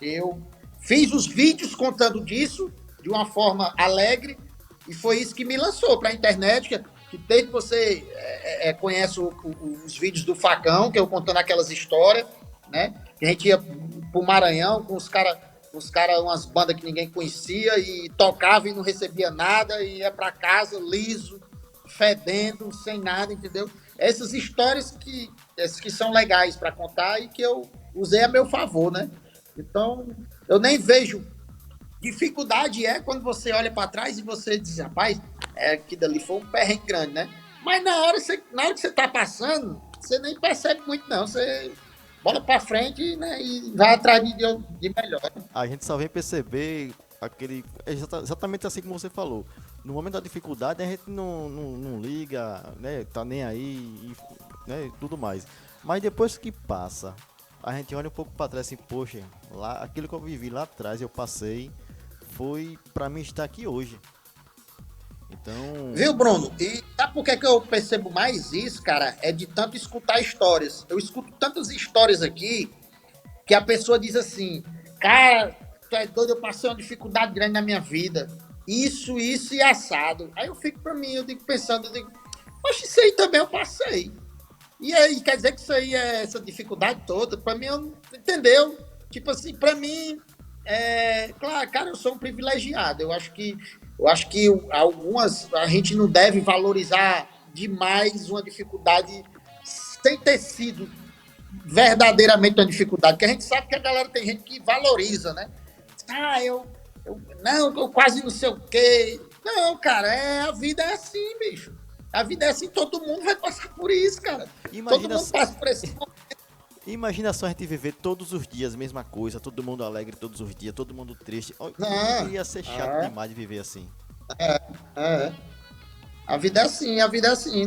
Eu fiz os vídeos contando disso de uma forma alegre, e foi isso que me lançou para a internet, que desde que você conhece os vídeos do Facão, que eu contando aquelas histórias, né? Que a gente ia pro Maranhão com os cara, umas bandas que ninguém conhecia, e tocava e não recebia nada, e ia para casa liso, fedendo, sem nada, entendeu? Essas histórias que são legais para contar e que eu usei a meu favor, né? Então, eu nem vejo. Dificuldade quando você olha para trás e você diz, rapaz, que dali foi um perrengue grande, né? Mas na hora que você está passando, você nem percebe muito, não. Você bola para frente, né, e vai atrás de melhor. A gente só vem perceber aquele. Exatamente assim como você falou. No momento da dificuldade a gente não liga, né? Tá nem aí, né? Tudo mais. Mas depois que passa, a gente olha um pouco para trás assim, poxa, lá, aquilo que eu vivi lá atrás, eu passei, foi para mim estar aqui hoje. Então. Viu, Bruno? E sabe por que eu percebo mais isso, cara? É de tanto escutar histórias. Eu escuto tantas histórias aqui que a pessoa diz assim, cara, tu é doido, eu passei uma dificuldade grande na minha vida. Isso e assado. Aí eu fico pra mim, eu digo pensando, poxa, isso aí também eu passei. E aí, quer dizer que isso aí é essa dificuldade toda? Pra mim, entendeu? Tipo assim, pra mim, claro, cara, eu sou um privilegiado. Eu acho que algumas, a gente não deve valorizar demais uma dificuldade sem ter sido verdadeiramente uma dificuldade, porque a gente sabe que a galera tem gente que valoriza, né? Não, eu quase não sei o quê. Não, cara, a vida é assim, bicho. A vida é assim, todo mundo vai passar por isso, cara. Todo Imagina, mundo passa por esse. imagina só a gente viver todos os dias a mesma coisa, todo mundo alegre todos os dias, todo mundo triste. Não, Ia ser chato demais de viver assim. é. A vida é assim, a vida é assim.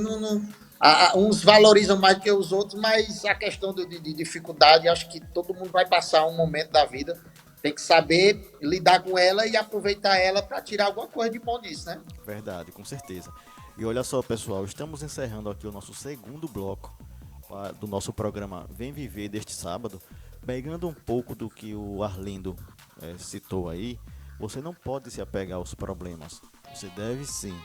Uns valorizam mais do que os outros, mas a questão de dificuldade, acho que todo mundo vai passar um momento da vida. Tem que saber lidar com ela e aproveitar ela para tirar alguma coisa de bom disso, né? Verdade, com certeza. E olha só, pessoal, estamos encerrando aqui o nosso segundo bloco do nosso programa Vem Viver deste sábado. Pegando um pouco do que o Arlindo citou aí, você não pode se apegar aos problemas. Você deve sim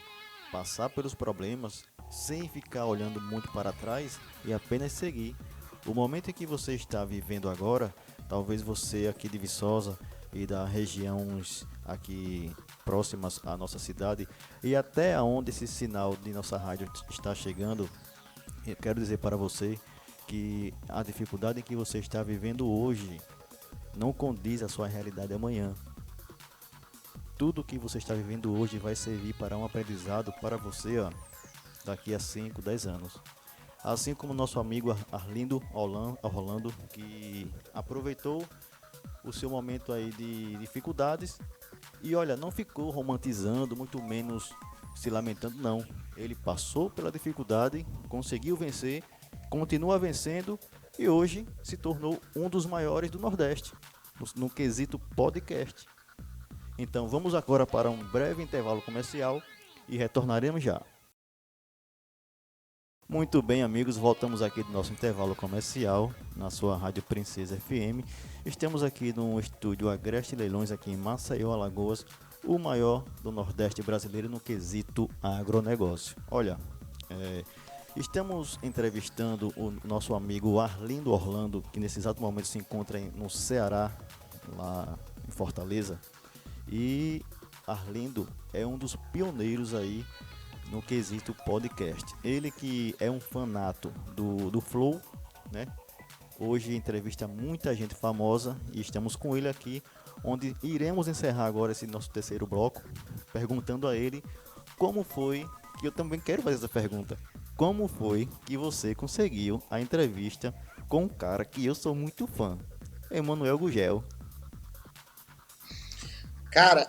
passar pelos problemas sem ficar olhando muito para trás e apenas seguir. O momento em que você está vivendo agora, talvez você aqui de Viçosa e das regiões aqui próximas à nossa cidade e até onde esse sinal de nossa rádio está chegando, eu quero dizer para você que a dificuldade que você está vivendo hoje não condiz à sua realidade amanhã. Tudo que você está vivendo hoje vai servir para um aprendizado para você, daqui a 5, 10 anos. Assim como nosso amigo Arlindo Orlando, que aproveitou o seu momento aí de dificuldades e olha, não ficou romantizando, muito menos se lamentando, não. Ele passou pela dificuldade, conseguiu vencer, continua vencendo e hoje se tornou um dos maiores do Nordeste, no quesito podcast. Então vamos agora para um breve intervalo comercial e retornaremos já. Muito bem, amigos, voltamos aqui do nosso intervalo comercial na sua Rádio Princesa FM. Estamos aqui no estúdio Agreste Leilões, aqui em Maceió, Alagoas, o maior do Nordeste brasileiro no quesito agronegócio. Olha, estamos entrevistando o nosso amigo Arlindo Orlando, que nesse exato momento se encontra no Ceará, lá em Fortaleza. E Arlindo é um dos pioneiros aí no quesito podcast. Ele que é um fanato do Flow, né? Hoje entrevista muita gente famosa e estamos com ele aqui, onde iremos encerrar agora esse nosso terceiro bloco, perguntando a ele como foi, que eu também quero fazer essa pergunta, como foi que você conseguiu a entrevista com um cara que eu sou muito fã, Emanuel Gugel. Cara,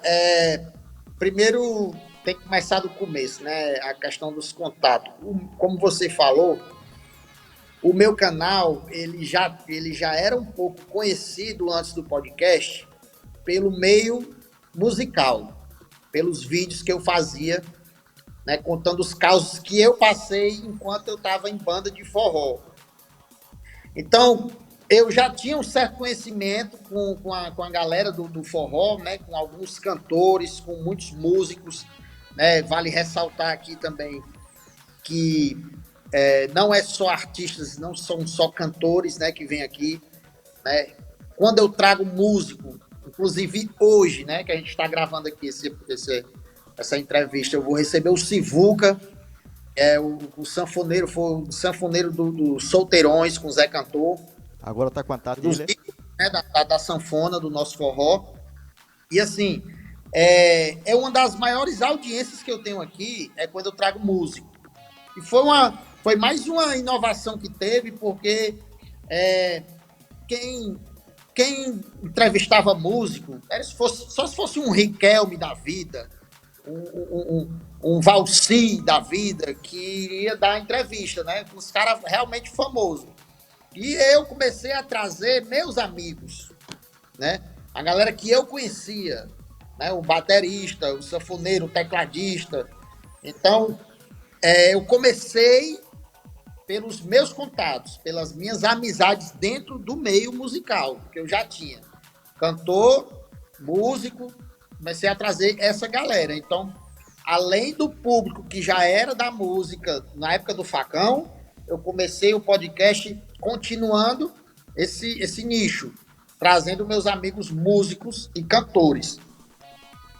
primeiro tem que começar do começo, né? A questão dos contatos. Como você falou, o meu canal ele já era um pouco conhecido antes do podcast pelo meio musical, pelos vídeos que eu fazia, né? Contando os causos que eu passei enquanto eu estava em banda de forró. Então, eu já tinha um certo conhecimento com a galera do forró, né? Com alguns cantores, com muitos músicos, né? Vale ressaltar aqui também que não é só artistas, não são só cantores, né? Que vêm aqui, né? Quando eu trago músico, inclusive hoje, né? Que a gente está gravando aqui essa entrevista, eu vou receber o Sivuca, o sanfoneiro, foi o sanfoneiro do Solteirões com o Zé Cantor. Agora tá com a Tati, Dos ele? discos, né, da sanfona, do nosso forró. E assim, uma das maiores audiências que eu tenho aqui é quando eu trago músico. E foi mais uma inovação que teve, porque quem, quem entrevistava músico, só se fosse um Riquelme da vida, um Valci da vida, que iria dar entrevista, né? Com os caras realmente famosos. E eu comecei a trazer meus amigos, né? A galera que eu conhecia, né? O baterista, o sanfoneiro, o tecladista. Então, eu comecei pelos meus contatos, pelas minhas amizades dentro do meio musical, que eu já tinha. Cantor, músico, comecei a trazer essa galera. Então, além do público que já era da música na época do Facão, eu comecei o podcast continuando esse nicho, trazendo meus amigos músicos e cantores.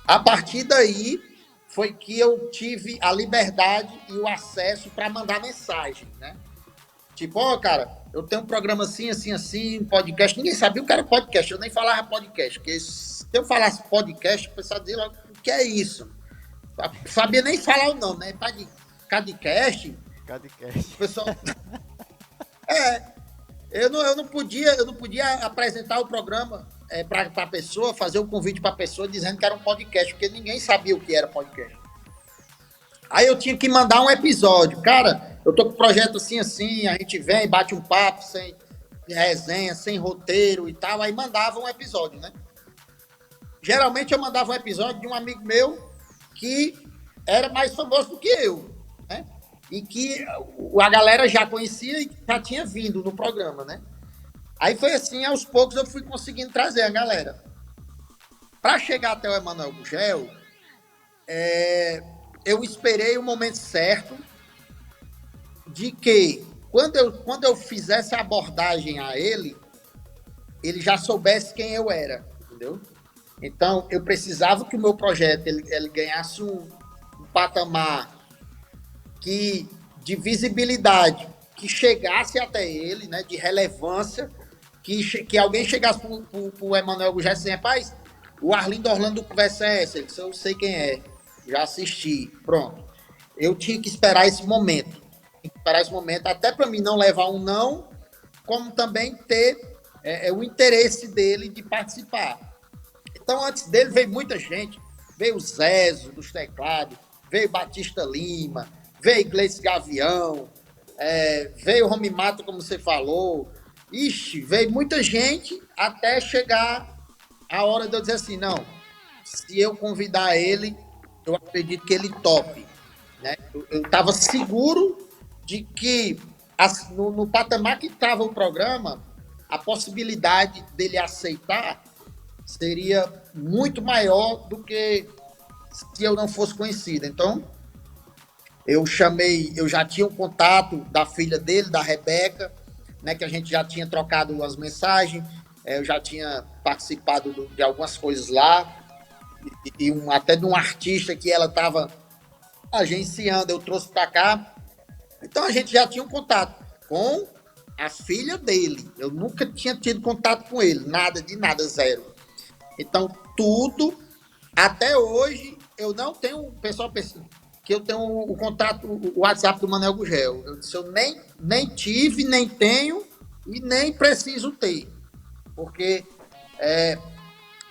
A partir daí foi que eu tive a liberdade e o acesso para mandar mensagem, né? Tipo, cara, eu tenho um programa assim, assim, assim, um podcast. Ninguém sabia o que era podcast, eu nem falava podcast, porque se eu falasse podcast, o pessoal dizia logo, o que é isso? Eu sabia nem falar o nome, né? Cadcast. Cadcast. O pessoal... Eu não podia apresentar o programa para a pessoa, fazer um convite para a pessoa dizendo que era um podcast, porque ninguém sabia o que era podcast. Aí eu tinha que mandar um episódio. Cara, eu tô com um projeto assim, assim, a gente vem, bate um papo, sem resenha, sem roteiro e tal. Aí mandava um episódio, né? Geralmente eu mandava um episódio de um amigo meu que era mais famoso do que eu, né? E que a galera já conhecia e já tinha vindo no programa, né? Aí foi assim, aos poucos eu fui conseguindo trazer a galera. Para chegar até o Emanuel Gugel, eu esperei o momento certo de que, quando eu fizesse a abordagem a ele já soubesse quem eu era, entendeu? Então, eu precisava que o meu projeto ele ganhasse um patamar de visibilidade, que chegasse até ele, né, de relevância, que alguém chegasse para o Emanuel Gugel assim, rapaz, o Arlindo Orlando conversa é essa, ele disse, eu sei quem é, já assisti, pronto. Eu tinha que esperar esse momento, até para mim não levar um não, como também ter o interesse dele de participar. Então, antes dele veio muita gente, veio o Zezo dos teclados, veio Batista Lima, veio Gleice Gavião, veio o Romy Mato, como você falou. Ixi, veio muita gente até chegar a hora de eu dizer assim, não, se eu convidar ele, eu acredito que ele tope. Né? Eu estava seguro de que no patamar que estava o programa, a possibilidade dele aceitar seria muito maior do que se eu não fosse conhecido. Então, eu já tinha o contato da filha dele, da Rebeca, né, que a gente já tinha trocado as mensagens, eu já tinha participado de algumas coisas lá, e até de um artista que ela estava agenciando, eu trouxe para cá. Então a gente já tinha um contato com a filha dele. Eu nunca tinha tido contato com ele, nada de nada, zero. Então tudo, até hoje, eu não tenho, o pessoal pensa que eu tenho o contato, o WhatsApp do Manuel Gugel. Eu disse, eu nem tive, nem tenho e nem preciso ter. Porque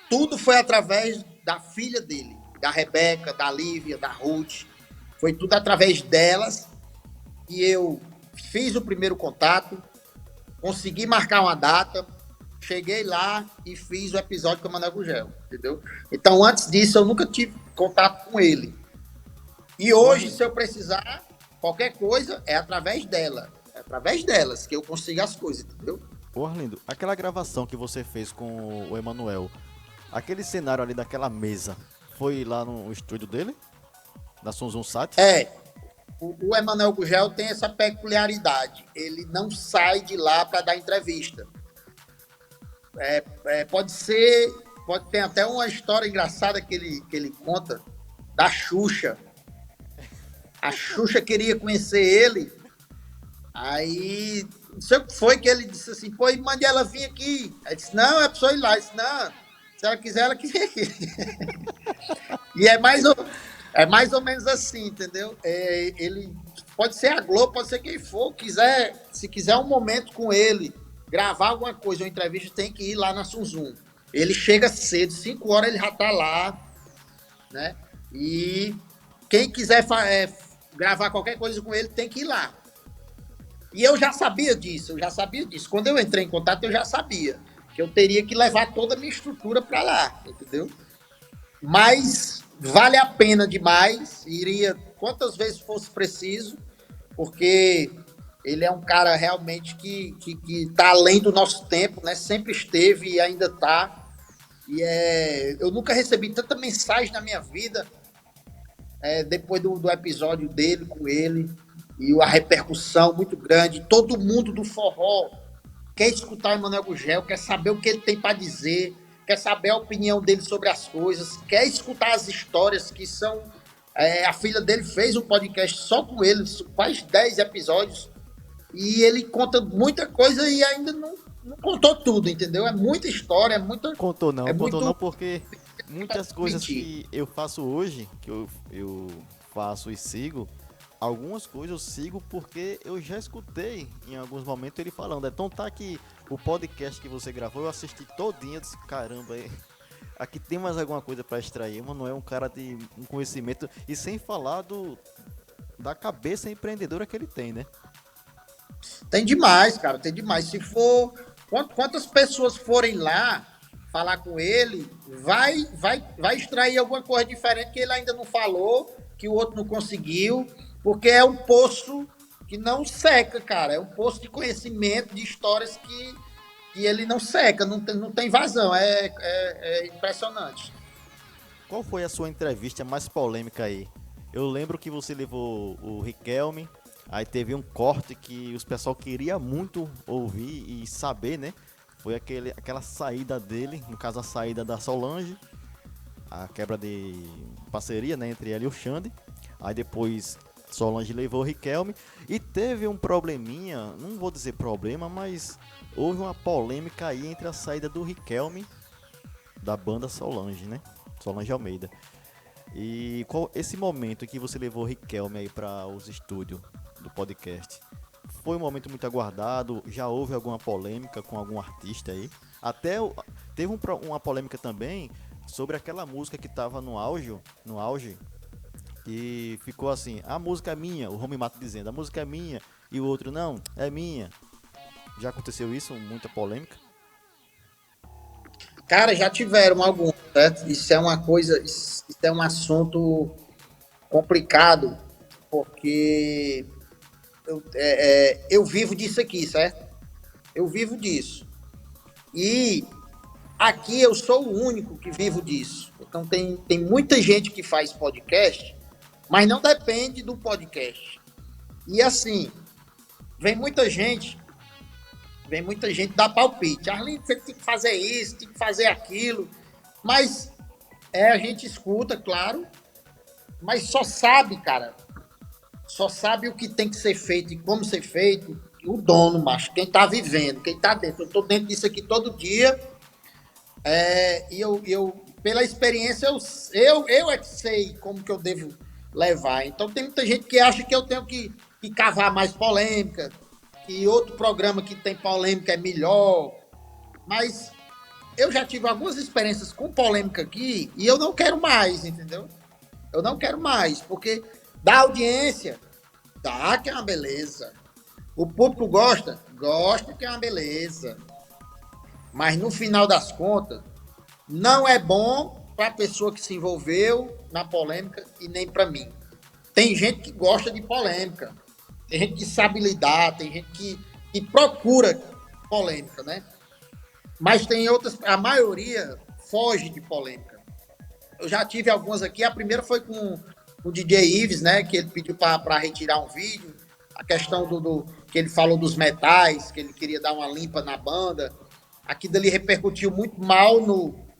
tudo foi através da filha dele, da Rebeca, da Lívia, da Ruth. Foi tudo através delas que eu fiz o primeiro contato, consegui marcar uma data, cheguei lá e fiz o episódio com o Manuel Gugel, entendeu? Então, antes disso, eu nunca tive contato com ele. E hoje, se eu precisar, qualquer coisa, é através dela. É através delas que eu consigo as coisas, entendeu? Ô Arlindo, aquela gravação que você fez com o Emanuel, aquele cenário ali daquela mesa, foi lá no estúdio dele? Da Sonzum Sat? É, o Emanuel Gugel tem essa peculiaridade. Ele não sai de lá para dar entrevista. Pode ser, pode ter até uma história engraçada que ele conta da Xuxa. A Xuxa queria conhecer ele, aí não sei o que foi que ele disse assim, pô, mande ela vir aqui. Aí disse, não, é pra pessoa ir lá. Ele disse, não, se ela quiser, ela que vem aqui. E é mais ou menos assim, entendeu? Ele pode ser a Globo, pode ser quem for, se quiser um momento com ele, gravar alguma coisa, uma entrevista, tem que ir lá na Sunzum. Ele chega cedo, 5 horas ele já tá lá, né? E quem quiser gravar qualquer coisa com ele tem que ir lá. E eu já sabia disso. Quando eu entrei em contato, eu já sabia que eu teria que levar toda a minha estrutura para lá, entendeu? Mas vale a pena demais, iria quantas vezes fosse preciso, porque ele é um cara realmente que está além do nosso tempo, né? Sempre esteve e ainda está. Eu nunca recebi tanta mensagem na minha vida depois do episódio dele com ele, e a repercussão muito grande. Todo mundo do forró quer escutar o Emanuel Gugel, quer saber o que ele tem para dizer, quer saber a opinião dele sobre as coisas, quer escutar as histórias que são. A filha dele fez um podcast só com ele, quase 10 episódios, e ele conta muita coisa e ainda não contou tudo, entendeu? É muita história, é muita. Contou Muito não, porque muitas coisas mentir. que eu faço hoje, que eu faço e sigo, algumas coisas eu sigo porque eu já escutei em alguns momentos ele falando. Então tá que o podcast que você gravou, eu assisti todinho, eu disse, caramba, aqui tem mais alguma coisa para extrair. Mano, é um cara de um conhecimento, e sem falar da cabeça empreendedora que ele tem, né? Tem demais, cara, tem demais. Se for. Quantas pessoas forem lá falar com ele, vai extrair alguma coisa diferente que ele ainda não falou, que o outro não conseguiu, porque é um poço que não seca, cara. É um poço de conhecimento, de histórias que ele não seca, não tem vazão. É impressionante. Qual foi a sua entrevista mais polêmica aí? Eu lembro que você levou o Riquelme, aí teve um corte que os pessoal queria muito ouvir e saber, né? Foi aquela saída dele, no caso a saída da Solange, a quebra de parceria, né, entre ela e o Xande. Aí depois Solange levou o Riquelme e teve um probleminha, não vou dizer problema, mas houve uma polêmica aí entre a saída do Riquelme da banda Solange, né? Solange Almeida. E esse momento em que você levou o Riquelme aí para os estúdios do podcast, foi um momento muito aguardado? Já houve alguma polêmica com algum artista aí? Teve uma polêmica também sobre aquela música que estava no auge, e ficou assim, a música é minha, o Romy Mato dizendo, a música é minha, e o outro, não, é minha. Já aconteceu isso, muita polêmica? Cara, já tiveram alguns, certo? Isso é uma coisa, isso é um assunto complicado, porque eu vivo disso aqui, certo? Eu vivo disso. E aqui eu sou o único que vivo disso. Então tem muita gente que faz podcast, mas não depende do podcast. E assim, vem muita gente dar palpite. Arlindo, você tem que fazer isso, tem que fazer aquilo. Mas a gente escuta, claro, mas só sabe, cara, só sabe o que tem que ser feito e como ser feito o dono, macho, quem tá vivendo, quem tá dentro. Eu tô dentro disso aqui todo dia, e pela experiência, eu é que sei como que eu devo levar. Então tem muita gente que acha que eu tenho que cavar mais polêmica, que outro programa que tem polêmica é melhor, mas eu já tive algumas experiências com polêmica aqui e eu não quero mais, entendeu? Eu não quero mais, porque dá audiência, dá que é uma beleza. O público gosta que é uma beleza. Mas no final das contas, não é bom para a pessoa que se envolveu na polêmica e nem para mim. Tem gente que gosta de polêmica, tem gente que sabe lidar, tem gente que procura polêmica, né? Mas tem outras, a maioria foge de polêmica. Eu já tive algumas aqui, a primeira foi com o DJ Ives, né? Que ele pediu para retirar um vídeo, a questão que ele falou dos metais, que ele queria dar uma limpa na banda. Aquilo ali repercutiu muito mal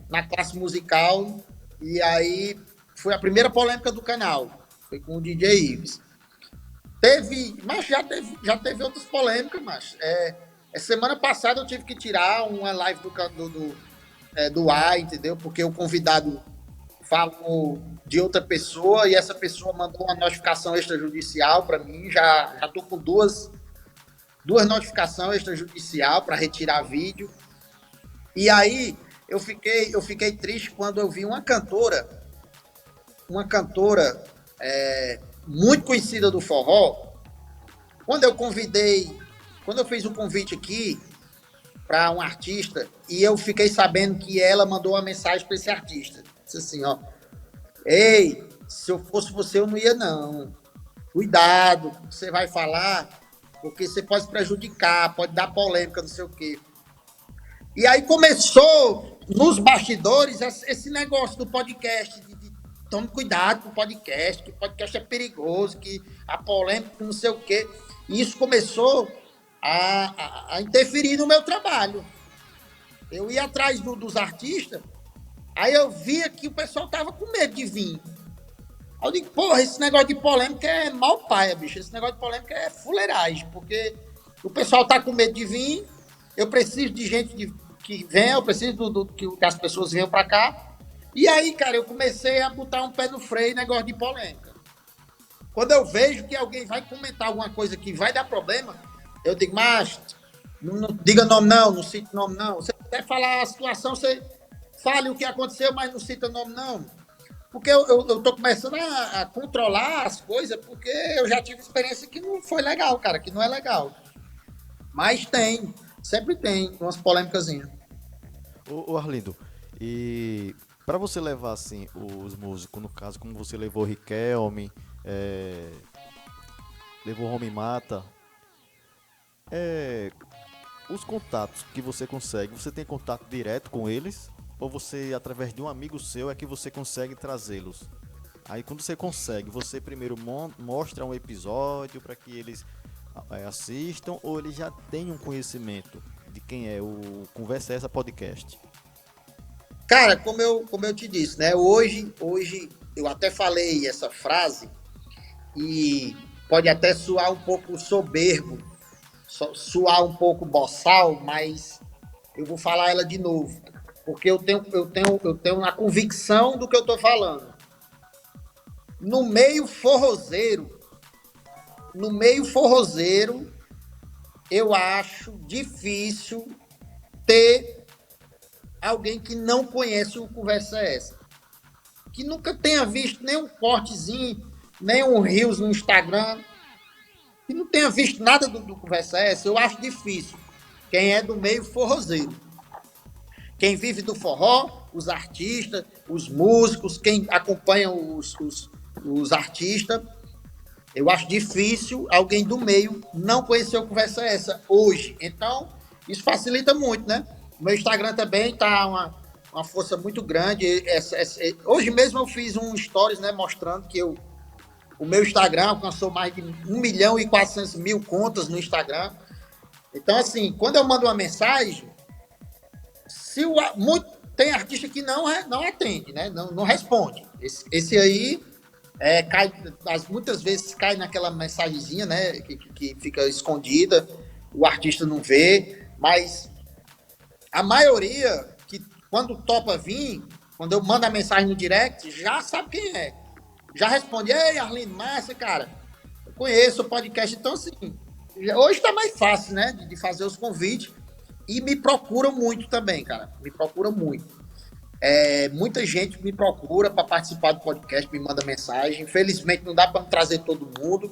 na classe musical, e aí foi a primeira polêmica do canal, foi com o DJ Ives. Mas já teve outras polêmicas, mas semana passada eu tive que tirar uma live do ar, entendeu? Porque o convidado falou de outra pessoa e essa pessoa mandou uma notificação extrajudicial para mim. Já estou com duas notificações extrajudicial para retirar vídeo. E aí eu fiquei triste quando eu vi uma cantora muito conhecida do forró. Quando eu fiz um convite aqui para um artista, e eu fiquei sabendo que ela mandou uma mensagem para esse artista. Disse assim, ó: ei, se eu fosse você, eu não ia não. Cuidado com o que você vai falar, porque você pode se prejudicar, pode dar polêmica, não sei o quê. E aí começou, nos bastidores, esse negócio do podcast, tome cuidado com o podcast, que o podcast é perigoso, que a polêmica, não sei o quê. E isso começou a interferir no meu trabalho. Eu ia atrás dos artistas, aí eu via que o pessoal tava com medo de vir. Aí eu digo, porra, esse negócio de polêmica é mal paia, bicho. Esse negócio de polêmica é fuleiragem, porque o pessoal tá com medo de vir, eu preciso de gente que venha, eu preciso que as pessoas venham para cá. E aí, cara, eu comecei a botar um pé no freio, negócio de polêmica. Quando eu vejo que alguém vai comentar alguma coisa que vai dar problema, eu digo, mas não diga nome não cite nome não. Você quer falar a situação, você fale o que aconteceu, mas não cita nome não. Porque eu tô começando a controlar as coisas, porque eu já tive experiência que não foi legal, cara, que não é legal. Mas sempre tem umas polêmicazinhas. Ô Arlindo, e para você levar assim os músicos, no caso, como você levou Riquelme, levou Homem Mata, os contatos que você consegue, você tem contato direto com eles? Ou você, através de um amigo seu, é que você consegue trazê-los? Aí quando você consegue, você primeiro mostra um episódio para que eles assistam, ou eles já têm um conhecimento de quem é o Conversa Essa Podcast? Cara, como eu te disse, né? Hoje eu até falei essa frase e pode até soar um pouco soberbo, soar um pouco boçal, mas eu vou falar ela de novo, porque eu tenho a convicção do que eu estou falando. No meio forrozeiro, eu acho difícil ter alguém que não conhece o Conversa Essa, que nunca tenha visto nem um cortezinho, nem um Reels no Instagram, que não tenha visto nada do Conversa Essa. Eu acho difícil. Quem é do meio forrozeiro, quem vive do forró, os artistas, os músicos, quem acompanha os artistas, eu acho difícil alguém do meio não conhecer o Conversa Essa hoje. Então, isso facilita muito, né? O meu Instagram também tá uma força muito grande. Hoje mesmo eu fiz um stories, né, mostrando que o meu Instagram alcançou mais de 1.400.000 contas no Instagram. Então, assim, quando eu mando uma mensagem, tem artista que não atende, né? Não responde. Esse aí muitas vezes cai naquela mensagenzinha, né? Que fica escondida, o artista não vê, mas a maioria que quando topa vir, quando eu mando a mensagem no direct, já sabe quem é. Já responde, ei, Arlindo, massa, cara, eu conheço o podcast. Então, assim, hoje tá mais fácil, né, de fazer os convites. E me procuram muito também, cara, me procuram muito. Muita gente me procura para participar do podcast, me manda mensagem. Infelizmente, não dá para trazer todo mundo.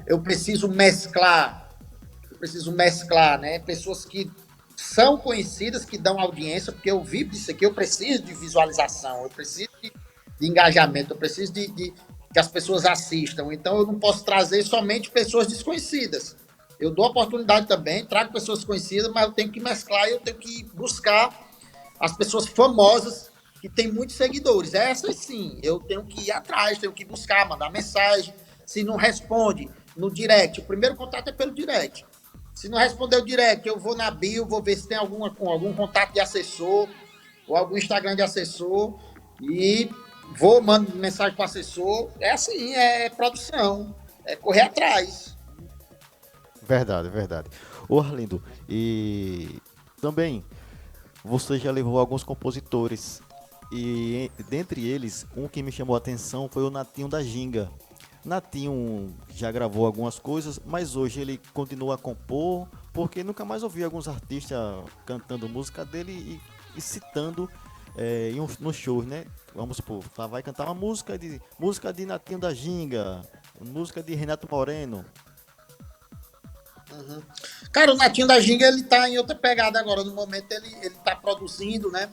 Eu preciso mesclar, né? Pessoas que são conhecidas, que dão audiência, porque eu vivo disso aqui, eu preciso de visualização, eu preciso de engajamento, eu preciso de que as pessoas assistam. Então, eu não posso trazer somente pessoas desconhecidas. Eu dou oportunidade também, trago pessoas conhecidas, mas eu tenho que mesclar e eu tenho que buscar as pessoas famosas que têm muitos seguidores. Essas sim, eu tenho que ir atrás, tenho que buscar, mandar mensagem. Se não responde no direct, o primeiro contato é pelo direct. Se não responder o direct, eu vou na bio, vou ver se tem algum contato de assessor ou algum Instagram de assessor e mando mensagem para o assessor. É assim, é produção, é correr atrás. Verdade, verdade. Ô Arlindo, e também você já levou alguns compositores e dentre eles, um que me chamou a atenção foi o Natinho da Ginga. Natinho já gravou algumas coisas, mas hoje ele continua a compor, porque nunca mais ouvi alguns artistas cantando música dele e citando nos shows, né? Vamos supor, vai cantar uma música de Natinho da Ginga, música de Renato Moreno. Uhum. Cara, o Natinho da Ginga, ele tá em outra pegada agora. No momento, ele tá produzindo, né?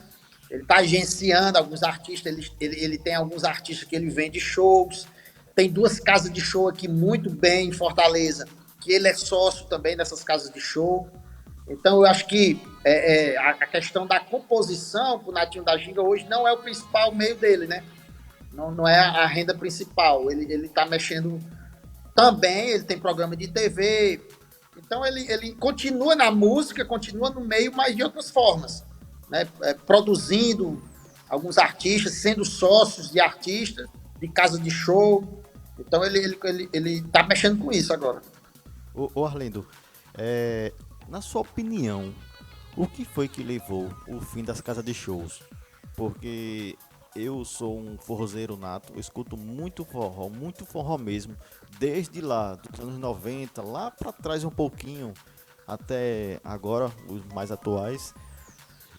Ele tá agenciando alguns artistas. Ele tem alguns artistas que ele vende shows. Tem duas casas de show aqui muito bem em Fortaleza, que ele é sócio também dessas casas de show. Então, eu acho que a questão da composição pro Natinho da Ginga hoje não é o principal meio dele, né? Não é a renda principal. Ele tá mexendo também, ele tem programa de TV. Então ele continua na música, continua no meio, mas de outras formas, né? Produzindo alguns artistas, sendo sócios de artistas, de casa de show. Então ele tá mexendo com isso agora. Ô Arlindo, na sua opinião, o que foi que levou o fim das casas de shows? Porque eu sou um forrozeiro nato, eu escuto muito forró mesmo, desde lá, dos anos 90, lá pra trás um pouquinho, até agora, os mais atuais.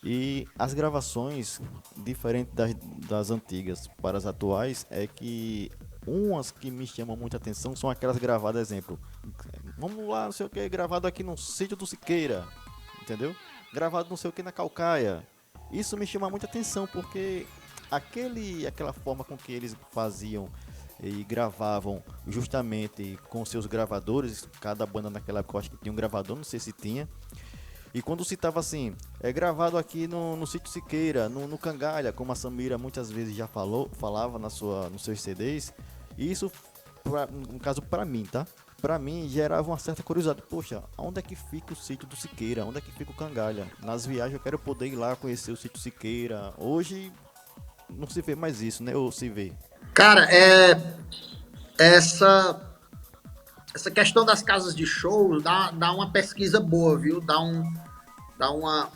E as gravações, diferente das antigas para as atuais, é que umas que me chamam muita atenção são aquelas gravadas, exemplo, vamos lá, não sei o que, gravado aqui no sítio do Siqueira, entendeu? Gravado não sei o que na Calcaia. Isso me chama muita atenção porque aquela forma com que eles faziam e gravavam justamente com seus gravadores, cada banda naquela época eu acho que tinha um gravador, não sei se tinha. E quando citava assim, é gravado aqui no sítio Siqueira, no Cangalha, como a Samira muitas vezes já falava nos seus CDs, e isso, no caso pra mim, tá? Pra mim gerava uma certa curiosidade. Poxa, onde é que fica o sítio do Siqueira? Onde é que fica o Cangalha? Nas viagens eu quero poder ir lá conhecer o sítio Siqueira. Hoje não se vê mais isso, né? Ou se vê? Cara, essa essa questão das casas de show dá uma pesquisa boa, viu? Dá uma.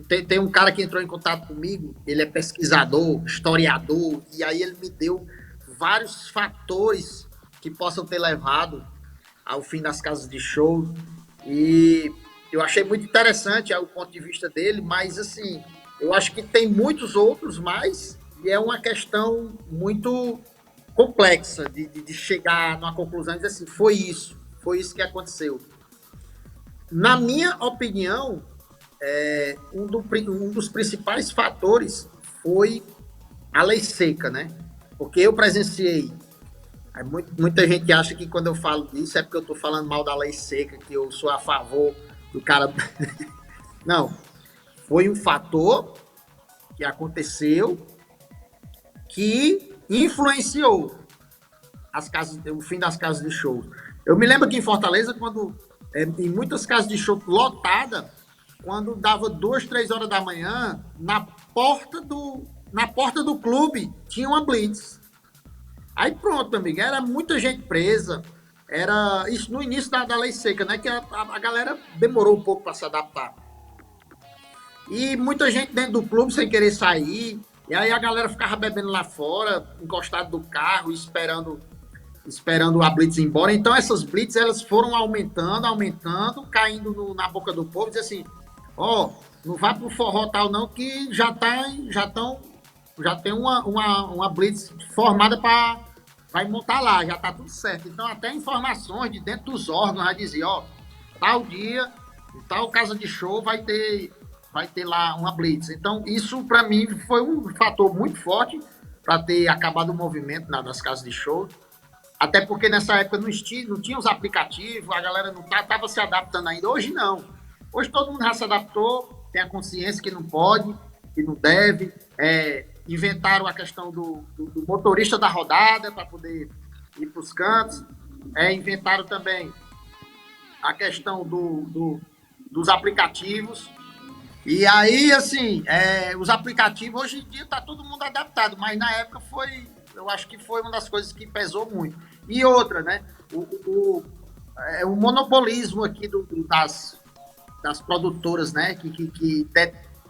Tem um cara que entrou em contato comigo, ele é pesquisador, historiador, e aí ele me deu vários fatores que possam ter levado ao fim das casas de show. E eu achei muito interessante o ponto de vista dele, mas assim, eu acho que tem muitos outros mais, e é uma questão muito complexa de chegar numa conclusão e dizer assim, foi isso que aconteceu. Na minha opinião, um dos principais fatores foi a lei seca, né? Porque eu presenciei. Muita gente acha que quando eu falo disso é porque eu estou falando mal da lei seca, que eu sou a favor do cara. Não. Foi um fator que aconteceu que influenciou o fim das casas de show. Eu me lembro que em Fortaleza, quando em muitas casas de show lotada, quando dava 2, 3 horas da manhã, na porta do clube tinha uma blitz. Aí pronto, meu amigo, era muita gente presa. Era isso no início da lei seca, né? Que a galera demorou um pouco para se adaptar. E muita gente dentro do clube sem querer sair. E aí a galera ficava bebendo lá fora, encostado do carro, esperando a blitz ir embora. Então essas blitz elas foram aumentando, caindo na boca do povo, diz assim, não vá pro forró tal não, que já tem uma blitz formada para vai montar lá, já tá tudo certo. Então até informações de dentro dos órgãos já dizia, tal dia, tal casa de show vai ter lá uma blitz. Então isso para mim foi um fator muito forte para ter acabado o movimento das casas de show. Até porque nessa época não tinha os aplicativos, a galera não estava se adaptando ainda. Hoje não. Hoje todo mundo já se adaptou, tem a consciência que não pode, que não deve. Inventaram a questão do motorista da rodada para poder ir para os cantos. Inventaram também a questão dos aplicativos. E aí, assim, os aplicativos, hoje em dia está todo mundo adaptado, mas na época eu acho que foi uma das coisas que pesou muito. E outra, né? O monopolismo aqui das produtoras, né? Que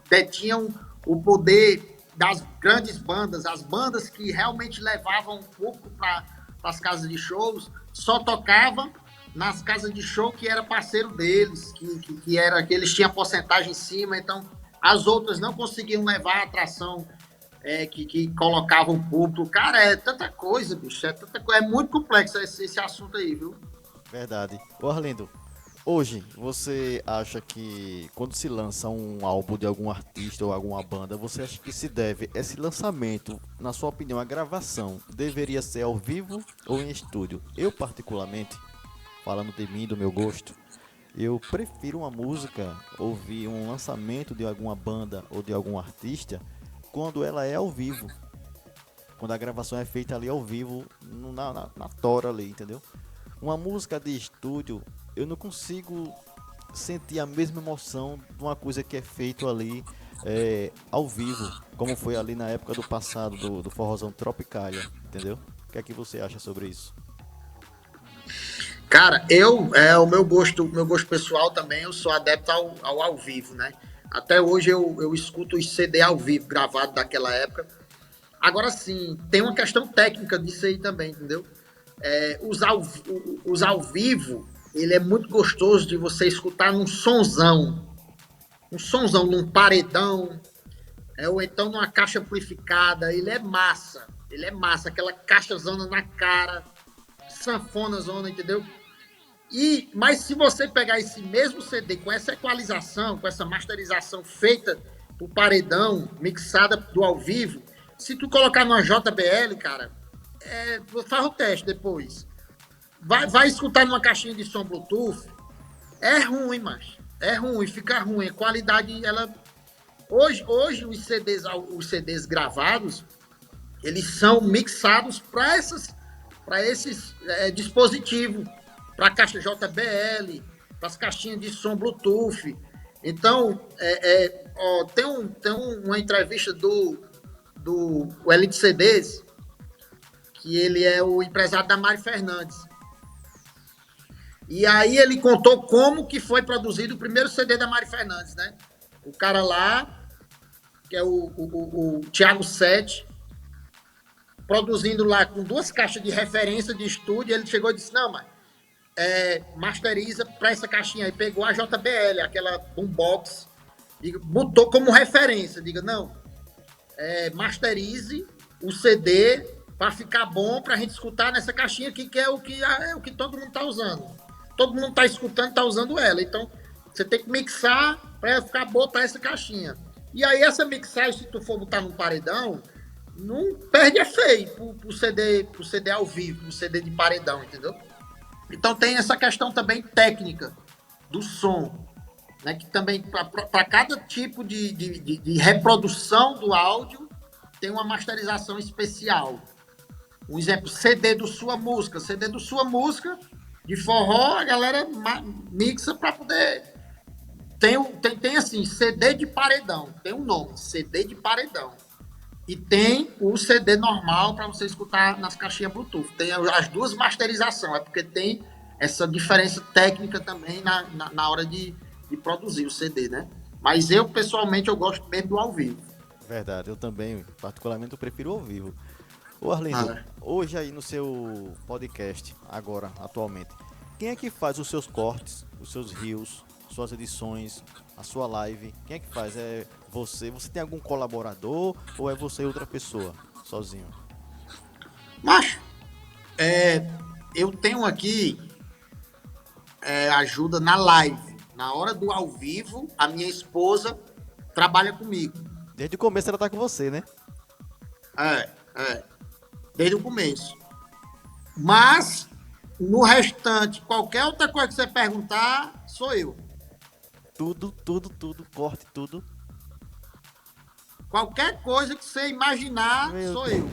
detinham o poder das grandes bandas, as bandas que realmente levavam um pouco para as casas de shows, só tocavam nas casas de show que era parceiro deles, que eles tinham porcentagem em cima, então as outras não conseguiam levar a atração que colocavam público. Cara, é tanta coisa, bicho, é muito complexo esse assunto aí, viu? Verdade. Ô Arlindo, hoje você acha que quando se lança um álbum de algum artista ou alguma banda, você acha que se deve esse lançamento, na sua opinião, a gravação deveria ser ao vivo ou em estúdio? Eu particularmente, falando de mim, do meu gosto, eu prefiro uma música, ouvir um lançamento de alguma banda ou de algum artista quando ela é ao vivo. Quando a gravação é feita ali ao vivo, na tora ali, entendeu? Uma música de estúdio, eu não consigo sentir a mesma emoção de uma coisa que é feito ali ao vivo, como foi ali na época do passado, do Forrozão Tropicália, entendeu? O que é que você acha sobre isso? Cara, o meu gosto pessoal também, eu sou adepto ao vivo, né? Até hoje eu escuto os CD ao vivo, gravado daquela época. Agora sim, tem uma questão técnica disso aí também, entendeu? Os ao vivo, ele é muito gostoso de você escutar um sonzão num paredão, ou então numa caixa amplificada, ele é massa, aquela caixazona na cara, sanfona zona, entendeu? Mas se você pegar esse mesmo CD com essa equalização, com essa masterização feita pro paredão, mixada do ao vivo, se tu colocar numa JBL, cara, faz o teste depois. Vai escutar numa caixinha de som Bluetooth, é ruim, mas é ruim, fica ruim. A qualidade, ela... Hoje os CDs gravados, eles são mixados para esses dispositivos, para a caixa JBL, para as caixinhas de som Bluetooth. Então, tem uma entrevista do Elite CDs, que ele é o empresário da Mari Fernandes. E aí ele contou como que foi produzido o primeiro CD da Mari Fernandes, né? O cara lá, que é o Thiago Sete, produzindo lá com 2 caixas de referência de estúdio, ele chegou e disse, não, mas masteriza para essa caixinha aí, pegou a JBL, aquela boombox, botou como referência, diga, não, masterize o CD para ficar bom para a gente escutar nessa caixinha aqui, que é o que todo mundo está usando. Todo mundo está escutando, está usando ela. Então, você tem que mixar para ficar boa para essa caixinha. E aí, essa mixagem, se tu for botar num paredão, não perde feio pro CD ao vivo, pro CD de paredão, entendeu? Então, tem essa questão também técnica do som, né? Que também, para cada tipo de reprodução do áudio, tem uma masterização especial. Um exemplo, CD do Sua Música. CD do Sua Música, de forró, a galera mixa para poder... Tem assim, CD de paredão. Tem um nome, CD de paredão. E tem o CD normal para você escutar nas caixinhas Bluetooth. Tem as duas masterizações, porque tem essa diferença técnica também na hora de produzir o CD, né? Mas eu, pessoalmente, eu gosto mesmo do ao vivo. Verdade, eu também, particularmente, eu prefiro ao vivo. Ô Arlindo, hoje aí no seu podcast, agora, atualmente, quem é que faz os seus cortes, os seus reels, suas edições, a sua live? Quem é que faz? É você? Você tem algum colaborador ou é você e outra pessoa, sozinho? Macho, eu tenho aqui ajuda na live. Na hora do ao vivo, a minha esposa trabalha comigo. Desde o começo ela tá com você, né? Desde o começo. Mas, no restante, qualquer outra coisa que você perguntar, sou eu. Tudo, corte tudo. Qualquer coisa que você imaginar, Meu sou Deus. eu.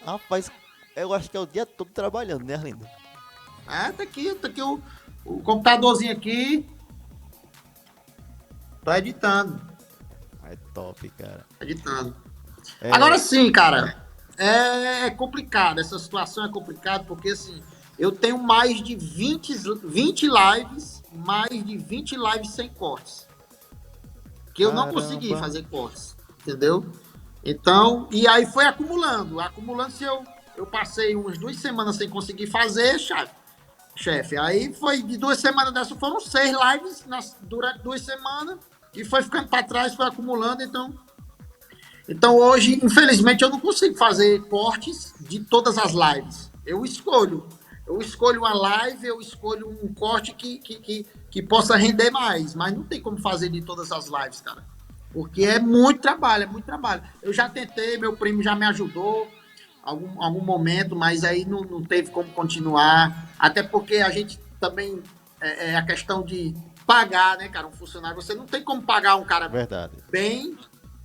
Rapaz, eu acho que é o dia todo trabalhando, né, Arlindo? Tá aqui o computadorzinho aqui. Tô editando, É top, cara. editando. Agora É, sim, cara, é complicado. Essa situação é complicada porque, assim, eu tenho mais de 20 lives, mais de 20 lives sem cortes. Que eu não consegui caramba. fazer cortes, entendeu? Então, e aí foi acumulando. Acumulando, se eu passei umas 2 semanas sem conseguir fazer, chefe. Aí foi de 2 semanas dessas, foram 6 lives durante 2 semanas, e foi ficando para trás, foi acumulando. Então hoje, infelizmente, eu não consigo fazer cortes de todas as lives. Eu escolho uma live, eu escolho um corte que possa render mais, mas não tem como fazer de todas as lives, cara. Porque é muito trabalho, é muito trabalho. Eu já tentei, meu primo já me ajudou algum momento, mas aí não teve como continuar. Até porque a gente também é a questão de pagar, né, cara, um funcionário. Você não tem como pagar um cara Verdade. bem,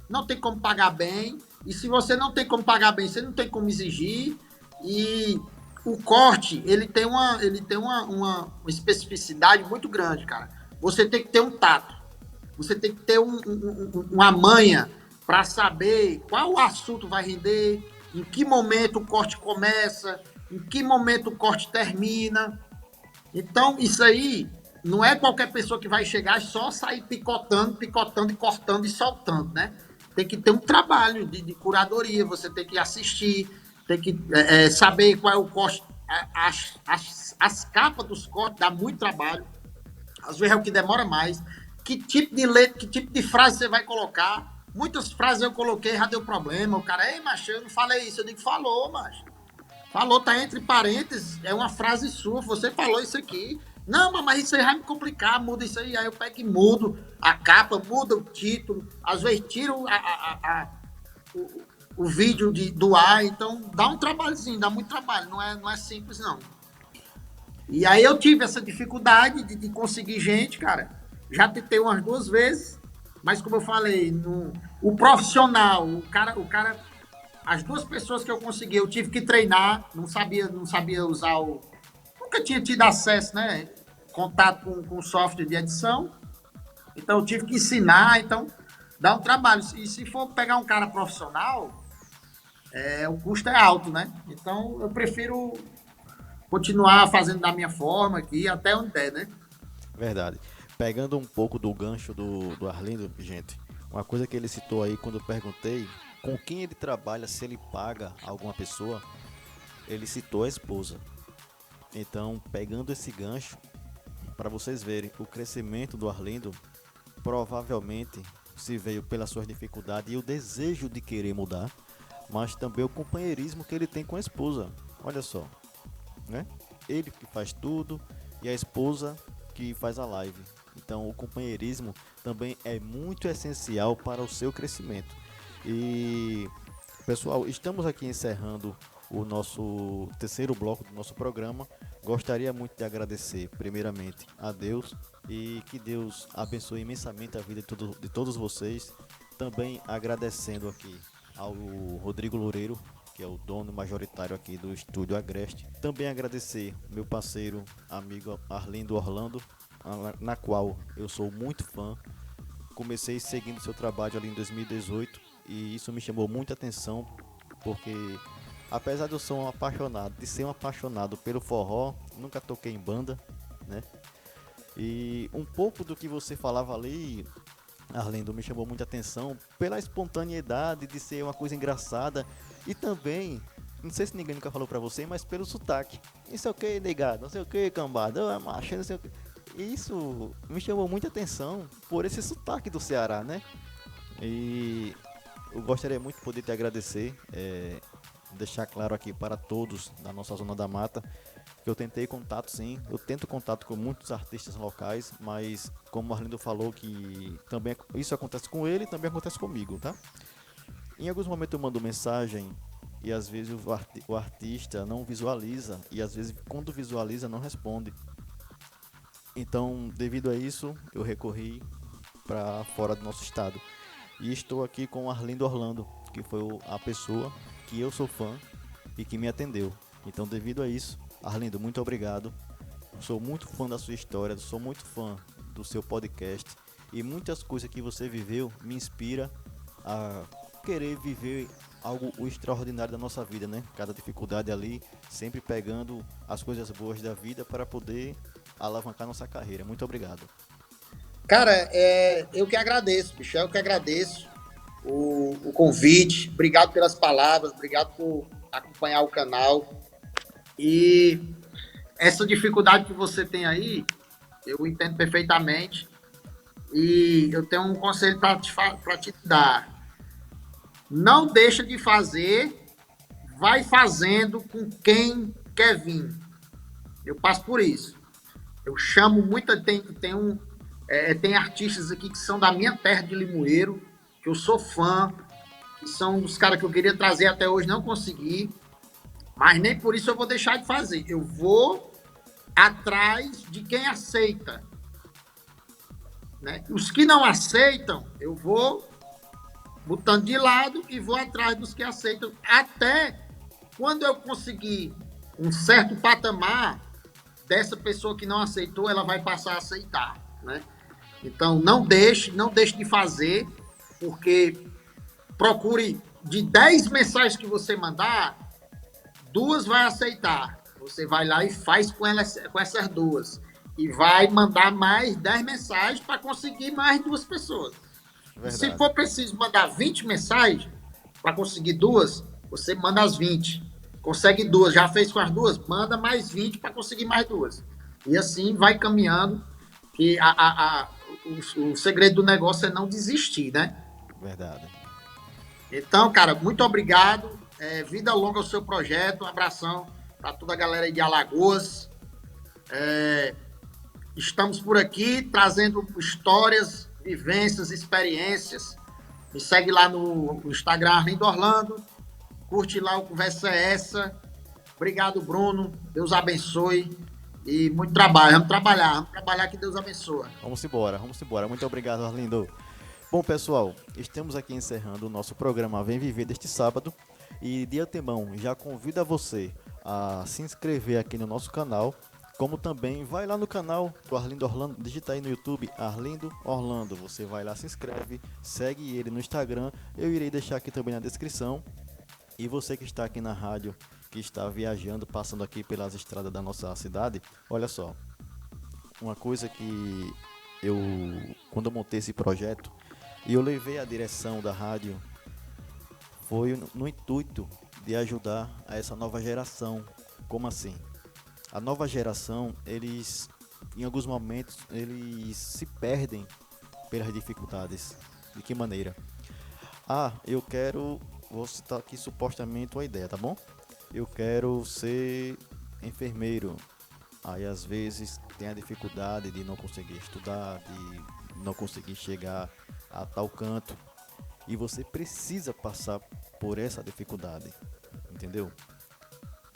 não tem como pagar bem. E se você não tem como pagar bem, você não tem como exigir. E o corte, ele tem uma especificidade muito grande, cara. Você tem que ter um tato. Você tem que ter uma manha para saber qual assunto vai render, em que momento o corte começa, em que momento o corte termina. Então, isso aí não é qualquer pessoa que vai chegar e só sair picotando, picotando e cortando e soltando, né? Tem que ter um trabalho de curadoria, você tem que assistir, tem que saber qual é o corte. As capas dos cortes dá muito trabalho, às vezes é o que demora mais. Que tipo de letra, que tipo de frase você vai colocar? Muitas frases eu coloquei, já deu problema. O cara, ei, macho, eu não falei isso. Eu digo, falou, macho. Falou, tá entre parênteses, é uma frase sua, você falou isso aqui. Não, mas isso aí vai me complicar, muda isso aí. Aí eu pego e mudo a capa, muda o título, às vezes tiro o vídeo do ar, então dá um trabalhozinho, dá muito trabalho, não é simples não. E aí eu tive essa dificuldade de conseguir gente, cara. Já tentei umas 2 vezes, mas como eu falei, o profissional, o cara, as 2 pessoas que eu consegui, eu tive que treinar, não sabia usar nunca tinha tido acesso, né? Contato com software de edição, então eu tive que ensinar, então dá um trabalho. E se for pegar um cara profissional, o custo é alto, né? Então eu prefiro continuar fazendo da minha forma aqui até onde der, né? Verdade. Pegando um pouco do gancho do Arlindo, gente, uma coisa que ele citou aí quando eu perguntei com quem ele trabalha, se ele paga alguma pessoa, ele citou a esposa. Então, pegando esse gancho, para vocês verem o crescimento do Arlindo, provavelmente se veio pelas suas dificuldades e o desejo de querer mudar, mas também o companheirismo que ele tem com a esposa. Olha só, né? Ele que faz tudo e a esposa que faz a live. Então, o companheirismo também é muito essencial para o seu crescimento. E, pessoal, estamos aqui encerrando o nosso terceiro bloco do nosso programa. Gostaria muito de agradecer, primeiramente, a Deus e que Deus abençoe imensamente a vida de todos vocês. Também agradecendo aqui ao Rodrigo Loureiro, que é o dono majoritário aqui do Estúdio Agreste. Também agradecer meu parceiro, amigo Arlindo Orlando, na qual eu sou muito fã. Comecei seguindo seu trabalho ali em 2018 e isso me chamou muita atenção, porque apesar de eu ser um apaixonado pelo forró, nunca toquei em banda, né? E um pouco do que você falava ali, Arlindo, me chamou muita atenção pela espontaneidade de ser uma coisa engraçada e também, não sei se ninguém nunca falou pra você, mas pelo sotaque. Não sei o que, negado, não sei o que, cambada, macho, não sei o que. Isso me chamou muita atenção por esse sotaque do Ceará, né? E eu gostaria muito de poder te agradecer, deixar claro aqui para todos da nossa Zona da Mata que eu tentei contato, sim, eu tento contato com muitos artistas locais, mas como o Arlindo falou que também isso acontece com ele e também acontece comigo, tá? Em alguns momentos eu mando mensagem e às vezes o artista não visualiza e às vezes quando visualiza não responde. Então, devido a isso, eu recorri para fora do nosso estado. E estou aqui com o Arlindo Orlando, que foi a pessoa que eu sou fã e que me atendeu. Então, devido a isso, Arlindo, muito obrigado. Sou muito fã da sua história, sou muito fã do seu podcast e muitas coisas que você viveu me inspira a querer viver algo extraordinário da nossa vida, né? Cada dificuldade ali, sempre pegando as coisas boas da vida para poder alavancar nossa carreira. Muito obrigado. Cara, eu que agradeço, bicho. Eu que agradeço o convite. Obrigado pelas palavras, obrigado por acompanhar o canal. E essa dificuldade que você tem aí, eu entendo perfeitamente. E eu tenho um conselho para te dar. Não deixa de fazer, vai fazendo com quem quer vir. Eu passo por isso. Eu chamo muita. Tem artistas aqui que são da minha terra de Limoeiro, que eu sou fã, que são dos caras que eu queria trazer até hoje, não consegui. Mas nem por isso eu vou deixar de fazer. Eu vou atrás de quem aceita. Né? Os que não aceitam, eu vou botando de lado e vou atrás dos que aceitam. Até quando eu conseguir um certo patamar dessa pessoa que não aceitou, ela vai passar a aceitar. Né? Então, não deixe de fazer, porque procure de 10 mensagens que você mandar, 2 vai aceitar. Você vai lá e faz com essas 2. E vai mandar mais 10 mensagens para conseguir mais 2 pessoas. Se Verdade. for preciso mandar 20 mensagens para conseguir 2, você manda as 20. Consegue 2, já fez com as 2? Manda mais 20 para conseguir mais 2. E assim vai caminhando. E o segredo do negócio é não desistir, né? Verdade. Então, cara, muito obrigado. Vida longa ao seu projeto. Um abração para toda a galera aí de Alagoas. Estamos por aqui trazendo histórias, vivências, experiências. Me segue lá no Instagram, Arlindo Orlando. Curte lá o Conversa é Essa. Obrigado, Bruno. Deus abençoe. E muito trabalho. Vamos trabalhar que Deus abençoe. Vamos embora, vamos embora. Muito obrigado, Arlindo. Bom, pessoal, estamos aqui encerrando o nosso programa Vem Viver deste sábado. E de antemão, já convido a você a se inscrever aqui no nosso canal. Como também vai lá no canal do Arlindo Orlando, digita aí no YouTube Arlindo Orlando. Você vai lá, se inscreve, segue ele no Instagram. Eu irei deixar aqui também na descrição. E você que está aqui na rádio, que está viajando, passando aqui pelas estradas da nossa cidade, olha só. Uma coisa que quando eu montei esse projeto, e eu levei a direção da rádio, foi no intuito de ajudar a essa nova geração. Como assim? A nova geração, em alguns momentos, eles se perdem pelas dificuldades. De que maneira? Vou citar aqui supostamente uma ideia, tá bom? Eu quero ser enfermeiro. Aí às vezes tem a dificuldade de não conseguir estudar, de não conseguir chegar a tal canto. E você precisa passar por essa dificuldade, entendeu?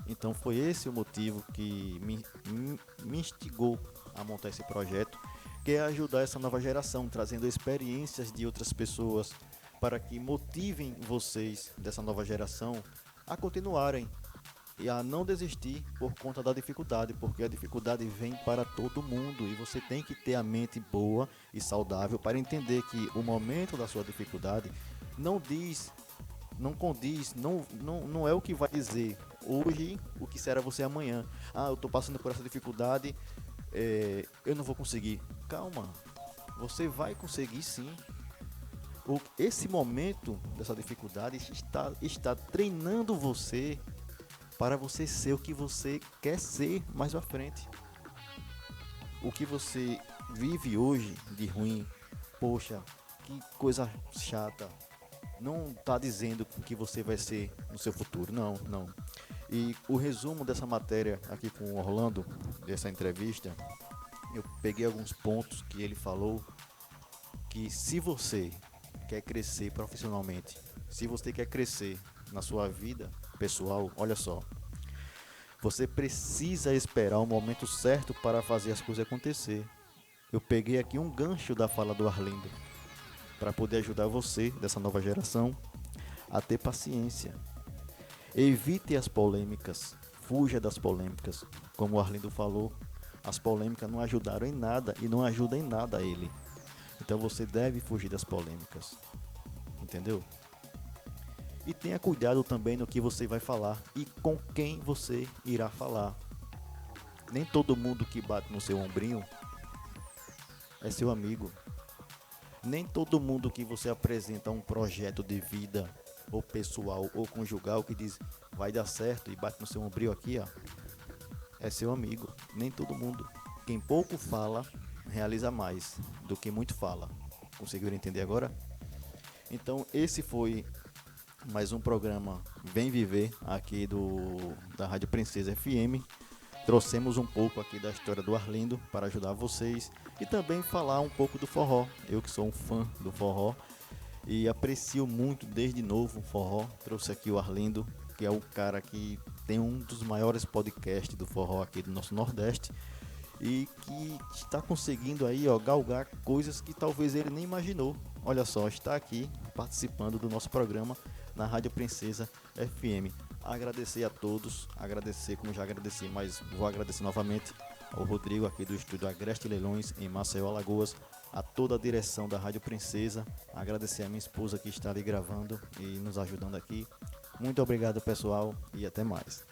Então foi esse o motivo que me instigou a montar esse projeto, que é ajudar essa nova geração, trazendo experiências de outras pessoas para que motivem vocês dessa nova geração a continuarem e a não desistir por conta da dificuldade, porque a dificuldade vem para todo mundo e você tem que ter a mente boa e saudável para entender que o momento da sua dificuldade não condiz, não é o que vai dizer hoje o que será você amanhã. Eu estou passando por essa dificuldade, eu não vou conseguir. Calma, você vai conseguir sim. Esse momento dessa dificuldade está treinando você para você ser o que você quer ser mais à frente. O que você vive hoje de ruim, poxa, que coisa chata, não está dizendo o que você vai ser no seu futuro, não. E o resumo dessa matéria aqui com o Orlando, dessa entrevista, eu peguei alguns pontos que ele falou, que se você quer crescer profissionalmente, se você quer crescer na sua vida, Pessoal, olha só. Você precisa esperar o momento certo para fazer as coisas acontecer. Eu peguei aqui um gancho da fala do Arlindo para poder ajudar você, dessa nova geração, a ter paciência. Evite as polêmicas, fuja das polêmicas. Como o Arlindo falou, as polêmicas não ajudaram em nada e não ajudam em nada a ele. Então você deve fugir das polêmicas. Entendeu? E tenha cuidado também no que você vai falar e com quem você irá falar. Nem todo mundo que bate no seu ombrinho é seu amigo. Nem todo mundo que você apresenta um projeto de vida, ou pessoal, ou conjugal, que diz vai dar certo e bate no seu ombrinho aqui, ó, é seu amigo. Nem todo mundo. Quem pouco fala, realiza mais do que muito fala. Conseguiram entender agora? Então esse foi mais um programa Vem Viver aqui da Rádio Princesa FM. Trouxemos um pouco aqui da história do Arlindo para ajudar vocês e também falar um pouco do forró. Eu que sou um fã do forró e aprecio muito desde novo o forró. Trouxe aqui o Arlindo, que é o cara que tem um dos maiores podcasts do forró aqui do nosso Nordeste e que está conseguindo aí, ó, galgar coisas que talvez ele nem imaginou. Olha só, está aqui participando do nosso programa na Rádio Princesa FM. Agradecer a todos, agradecer como já agradeci, mas vou agradecer novamente ao Rodrigo aqui do estúdio Agreste Leilões em Maceió, Alagoas, a toda a direção da Rádio Princesa, agradecer a minha esposa que está ali gravando e nos ajudando aqui. Muito obrigado, pessoal, e até mais.